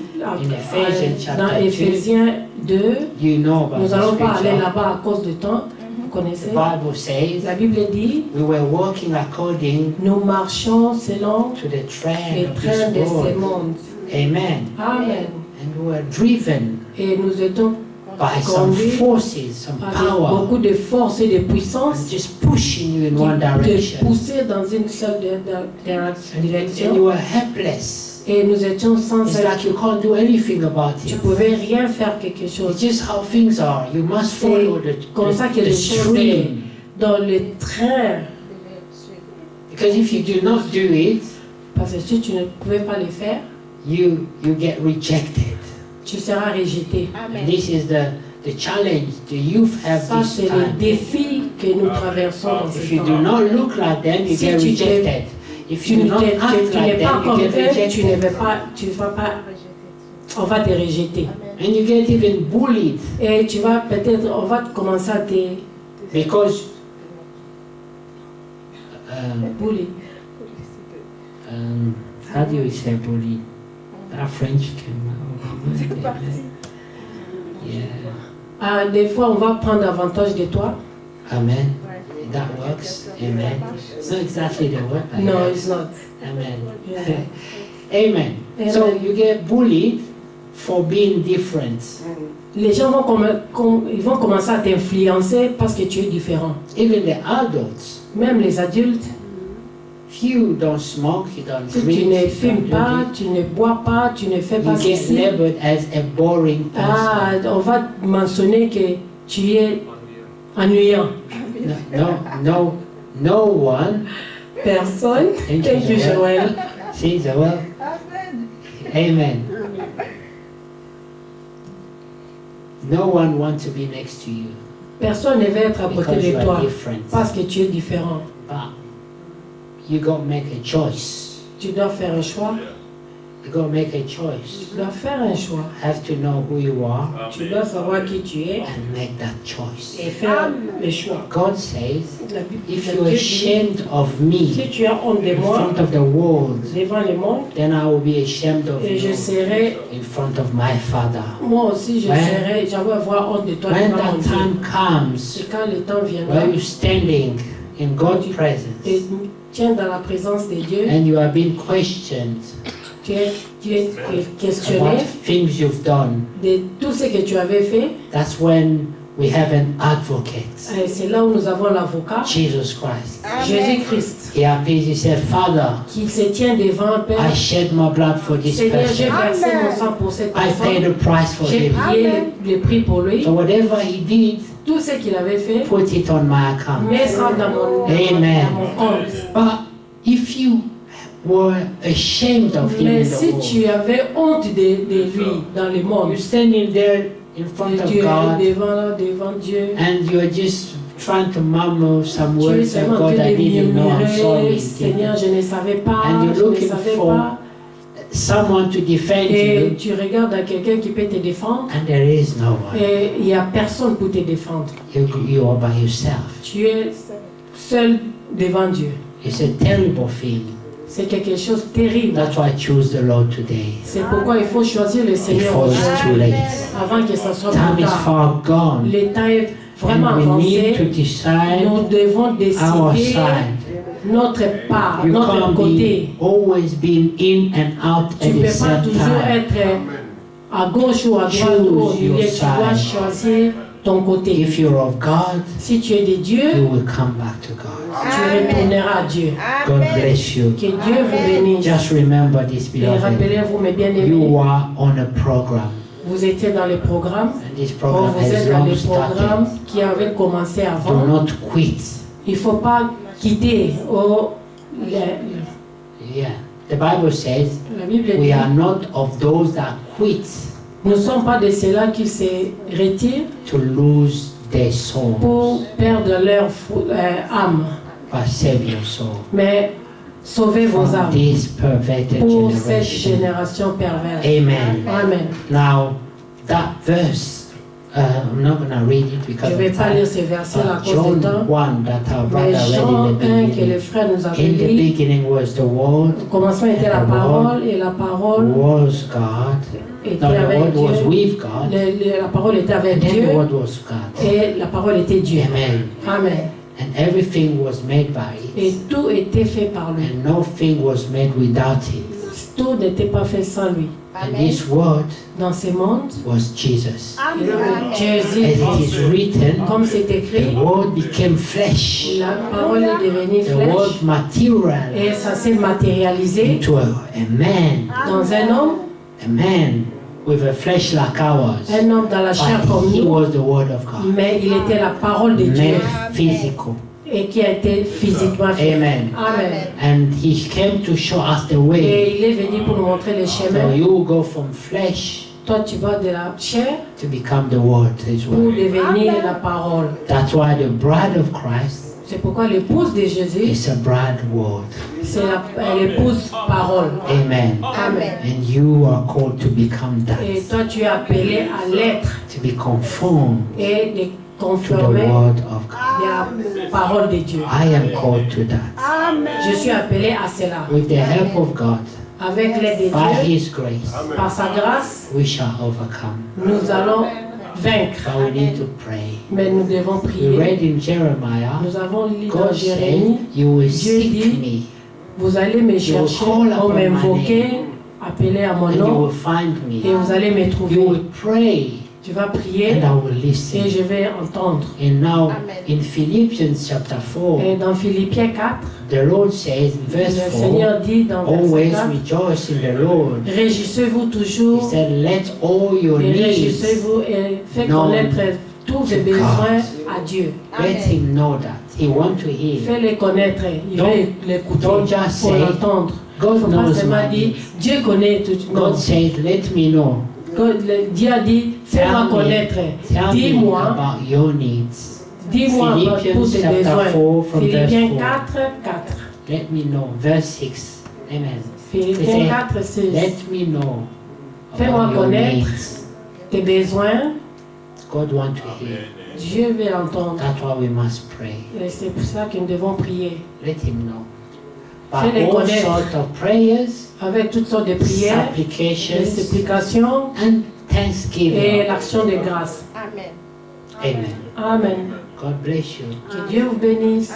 In Ephesians dans chapter 2, Éphésiens 2, you know about nous the n'allons pas aller scripture. là-bas à cause du temps. Vous The connaissez? Bible says La Bible dit, we were walking according nous marchons selon to the trend les of trains de this ce world. monde. Amen. Amen. And we were driven Et nous étions by some conduits forces, some avec power, beaucoup de force et de and puissance just pushing you in one qui te direction. poussaient dans une seule And you direction. were helpless. Et nous étions sans It's aide. like you can't do anything about Tu it. pouvais rien faire quelque It's chose. just how things are. You must follow Comme ça que the les choses stream. dans le train. Because if you do not do it, Parce que si tu ne pouvais pas le faire, you get rejected. tu seras rejeté. And Amen. this is the challenge the youth have Ça, this c'est le time. défi que nous traversons dans If ce you do temps. not look like them, you Si get tu rejected. If Tu you do not n'es act like pas them, comme you eux, get tu ne rejected. vas pas, on va te rejeter. And you get even bullied Et tu vas peut-être, on va commencer à te because bully. how do you say bully? That French came out. Yeah. Ah, des fois, on va prendre avantage de toi. Amen. That works. Amen. It's not exactly the word. but No, yeah. it's not. Amen. Yeah. Amen. So Amen. you get bullied for being different. Les gens ils vont commencer à t'influencer parce que tu es différent. Even the adults. Même les adultes, If you don't smoke, you don't si drink, tu ne you fumes don't pas, do tu ne bois pas, tu ne fais this, pas you get ceci, labeled as a boring ah, person. on va mentionner que tu es ennuyant. No one. Personne. Thank Thank you, you, Joel. Joël. See, Joel? Amen. No one wants to be next to you Personne ne veut être à côté because you de toi are different. parce que tu es différent. But you got to make a choice. Tu dois faire un choix. You got to make a choice. Tu dois faire un choix. Have to know who you are Tu dois savoir qui tu es and make that choice. et faire le choix. God says, La Bible, if la you're Bible dit, ashamed of si me tu as honte de in moi front of the world, devant le monde, then I will be ashamed of et je you serai, in front of my Father. moi aussi, j'avais avoir honte de toi When devant mon that Dieu. time comes, Et quand le temps viendra, where you're standing in God's tu presence te tiens dans la présence de Dieu, and you are being questioned tu es about questionné things you've done, de tout ce que tu avais fait. that's when we have an advocate, Et c'est là où nous avons l'avocat, Jesus Christ. Jésus-Christ, He appears, he said, Father, qui se tient devant le I Père. shed my blood for this Seigneur, j'ai person. versé mon sang pour cette I paid personne. the price for J'ai him. payé le prix pour lui. So whatever he did, Tout ce qu'il avait fait, put it on my account. mets ça dans mon Amen. compte. But if you were ashamed of him Mais in si the world, tu avais honte de lui dans le monde, you're standing there in front of tu es God devant Dieu, and you're just trying to mumble some tu es words of seulement en God train I de didn't know, I'm sorry. murmurer, Seigneur, je ne savais pas, And you're je ne looking savais for pas. someone to defend Et you, tu regardes à quelqu'un qui peut te défendre, and there is no one. et il n'y a personne pour te défendre. You are by yourself. Tu es seul devant Dieu. It's a terrible thing. C'est quelque chose de terrible. That's why I choose the Lord today. C'est pourquoi il faut choisir le Seigneur Before it's too aujourd'hui, late. avant que ça soit Time plus is tard. far gone. Le temps est vraiment And we need to avancé. decide Nous devons our décider side. notre part, You notre can't côté. be always being in and out Tu at ne the peux pas same toujours time. être à gauche ou à droite Choose ou au milieu. your Tu dois side. choisir ton côté. If you're of God, Si tu es de Dieu, you will come back to God. tu retourneras à Dieu. God bless you. Que Dieu vous bénisse. Just remember this, Et beloved. rappelez-vous, mes bien-aimés, You are on a program, vous étiez dans les programmes. and this Or program vous has êtes dans long les programmes started. qui avaient commencé Do avant. not quit. Il ne faut pas quitter. Yeah. The Bible says, La Bible we dit, are not of those that quit nous ne sommes pas de ceux-là qui se retirent to lose their soul, pour perdre leur âme, but save your soul mais sauvez vos from âmes this perverted pour cette generation. génération perverse. Amen. Amen. Now, that verse, I'm not going to read it Je because ne vais of pas lire time. ces versets à But cause John du temps. 1 that our Mais brother read Jean in the 1 que le beginning. frère nous avait In the lu, beginning was the Word, au commencement était la And the parole et la parole was God. était No, the avec Word was Dieu. with God. La parole était avec And then the Dieu Word was God. et la parole était Dieu. Amen. Amen. And everything was made by Et it. tout était fait par lui. And nothing was made without it. Tout n'était pas fait sans lui. And Amen. this Word Dans ce monde, was Jesus. Amen. Jésus, As it is written, comme c'est the écrit, Word became flesh. la parole est devenue The flèche Word et materialized ça s'est matérialisé into a man. dans un homme With a flesh like ours. un homme dans la chair But comme he nous, was the Word of God. mais il était la parole de Dieu Made physical. et qui a été physiquement fait. Amen. Amen. And he came to show us the way. Et il est venu pour nous montrer le So chemin. you go from flesh Toi, tu vas de la chair to become the Word as pour well. devenir la parole. That's why the bride of Christ C'est pourquoi l'épouse de Jésus, is a bride word. c'est l'épouse parole. Amen. Amen. And you are called to become Et that. toi, tu es appelé à l'être To be conformed et de to the conformer Word of God. la parole de Dieu. I am called to that. Je suis appelé à cela. With the help of God, Avec l'aide de by Dieu, His grace, par sa grâce, we shall overcome. nous allons vaincre. But we need to pray. Mais nous devons We prier. read in Jeremiah, Nous avons lu dans God Jérémie, said, you will Dieu seek dit, me vous allez me chercher, call upon vous my m'invoquer, appeler à mon and you nom will find et me. vous allez me You trouver. will pray Tu vas prier and I will et listen. je vais entendre. And now Amen. in Philippians chapter 4, Et dans Philippiens 4, the Lord says in verse le 4, Seigneur dit dans verset always 4, rejoice in the Lord. réjouissez-vous He toujours said, let all your et needs, réjouissez-vous et faites Non. connaître tous vos To besoins God. à Dieu. let him know that. He wants to hear. Fais-les connaître, il Don't- veut l'écouter don't just pour say, l'entendre. Il God faut pas knows seulement my dire, needs. Dieu connaît tout. Non. God says, let me know. Dieu a dit, fais-moi connaître. Tell me Dis-moi, about your needs. dis-moi Philippians pour tes chapter besoins. 4 from verse Philippiens 4. 4, 4. Let me know. Verse 6. Amen. Philippiens 4, 6. Let me know Fais-moi about your connaître. needs. Tes besoins, God wants to hear. Dieu veut l'entendre. That's why we must pray. Et c'est pour ça que nous devons prier. Let him know. Fais-les By all connaître. sorts of prayers, Avec toutes sortes de prières, des supplications, supplications and et thanksgiving. l'action de grâce. Amen. Amen. Amen. God bless you. Que Dieu vous bénisse.